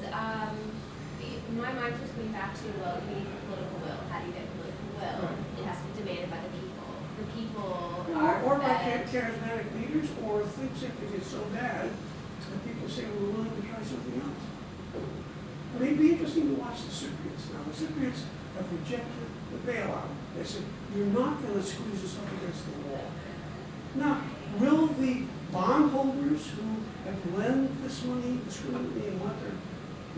my mind keeps going back to, well, you need political will. How do you get political will? Right. It has to be demanded by the people. The people or by fed. charismatic leaders, or things that get so bad that people say we're willing to try something else. I mean, it'd be interesting to watch the Cypriots. Now, the Cypriots have rejected the bailout. They said, you're not going to squeeze us up against the wall. Now, will the bondholders who have lent this money discriminately and want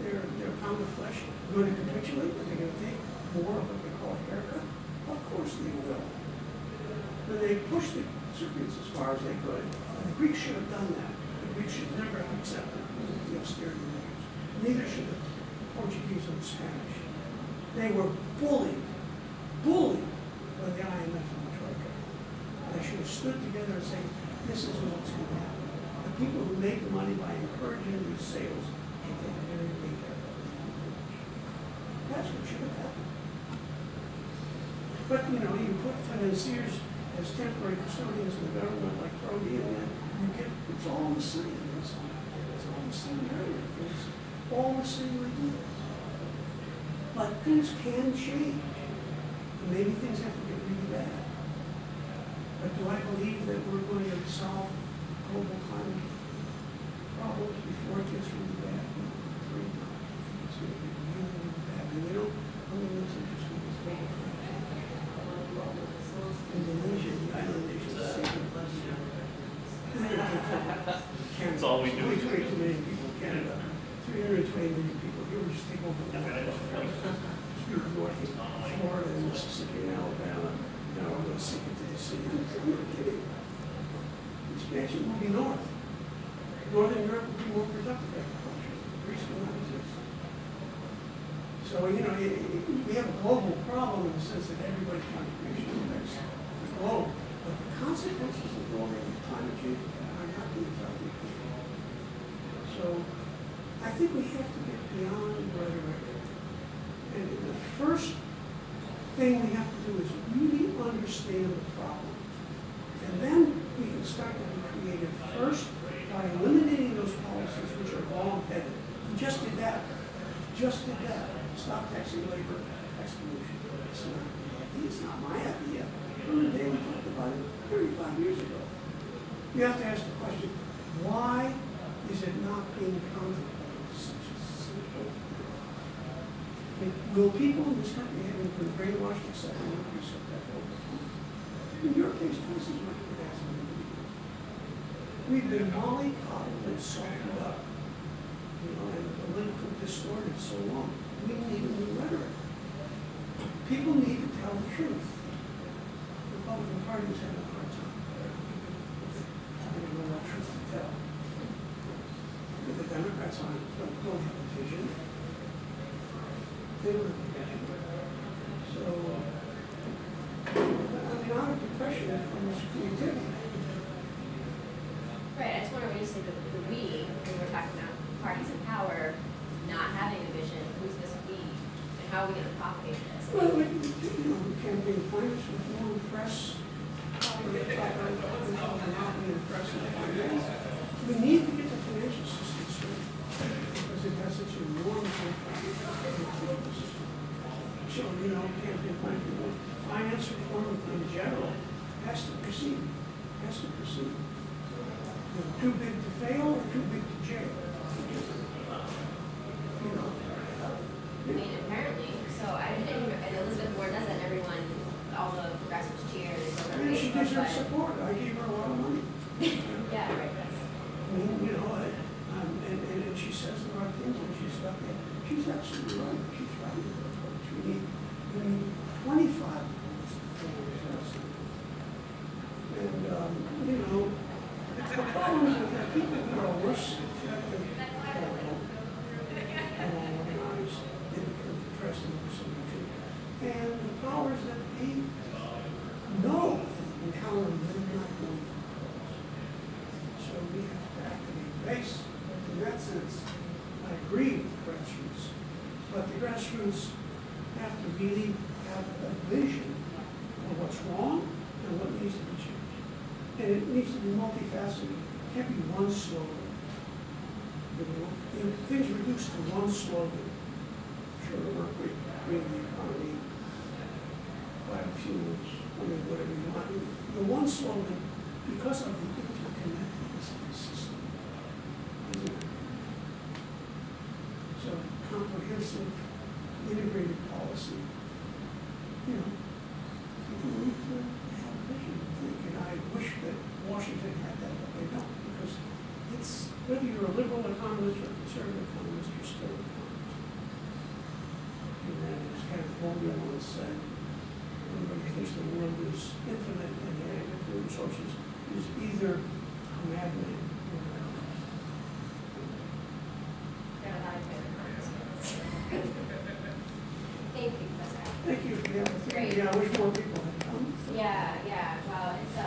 their pound of flesh going to capitulate? Are they going to take more of what they call a haircut? Of course they will. But they pushed the Cypriots as far as they could. And the Greeks should have done that. The Greeks should never have accepted the austerity measures. Neither should the Portuguese or the Spanish. They were bullied by the IMF and the Troika. And they should have stood together and said, this is what's going to happen. The people who make money by encouraging these sales can take a very big haircut. That's what should have happened. But, you know, you put financiers as temporary custodians in the government like Prodi, and then you get, it's all the same. It's all the same rhetoric. It's all the same ideas. But things can change. And maybe things have to get really bad. But do I believe that we're going to solve global climate problems before it gets really bad? No, afraid not. It's going to be really, really bad. And you know, I mean, what's interesting is global climate change. Indonesia, the island nations, That's all we do. 22 million people in Canada, 320 million people here. We just take over the north of Florida and Mississippi and Alabama. Now we're going to sink into the sea. I'm not kidding. Expansion will be north. Northern Europe will be more productive agriculture. Greece will not exist. So, you know, we have a global problem in the sense that everybody's contribution affects the globe. But the consequences of global climate change are not being felt in people. So, I think we have to get beyond rhetoric. And the first thing we have to do is really understand the problem. And then we can start to be creative first by eliminating those policies which are wrong-headed. We just did that. Just did that. Stop taxing labor, tax pollution. It's not my idea. It's not my idea. From the day we talked about it 35 years ago. You have to ask the question, why is it not being contemplated? Such a simple thing. Will people in this country having been brainwashed accept an increase of that over? In your case, twice as much as it has been. We've been mollycoddled and softened up, you know, and politically distorted so long. We need a new rhetoric. People need to tell the truth. The Republican Party is having a hard time. They don't know what truth to tell. But the Democrats don't have a vision. They don't have a vision. So, I mean, out of depression comes creativity. Right, I just want to really say the we, when we're talking about parties in power not having a vision, who's this we, and how are we going to propagate this? Well, you know, we campaign finance reform, press, we need to get the financial system straight because it has such an enormous impact on the political system. So, you know, campaign finance reform in general has to proceed. Has to proceed. You know, too big to fail or too big to jail. You know. I mean, apparently. So and Elizabeth Warren does that, and everyone, all the progressives cheer. And she deserves support. I gave her a lot of money. Yeah, right. I mean, you know, and she says the right things and she's stuck there. She's absolutely right. She's right. We need 25. And, you know, the problem is that people who are worse and organized, they become depressed and disillusioned. And the powers that be know that encountering them not going to cause. So we have to activate base. In that sense, I agree with the grassroots. But the grassroots have to really have a vision for what's wrong and what needs to be changed. And it needs to be multifaceted. It can't be one slogan. You know, if things reduced to one slogan, sure, work with green the economy, biofuels, I mean, whatever you want. The one slogan, because of the interconnectedness of the system, isn't it? So comprehensive, integrated policy, you know, people need to have a vision, I think, and I wish that Washington had that, but they don't, because it's, whether you're a liberal economist or a conservative economist, you're still an economist. And then, as Kenneth Holden once said, everybody thinks the world is infinite and the infinite resources is either a madman or an economist. There are a lot of good comments. Thank you, Professor. Thank you for the opportunity. Great. I wish more people had come. Yeah, well, it's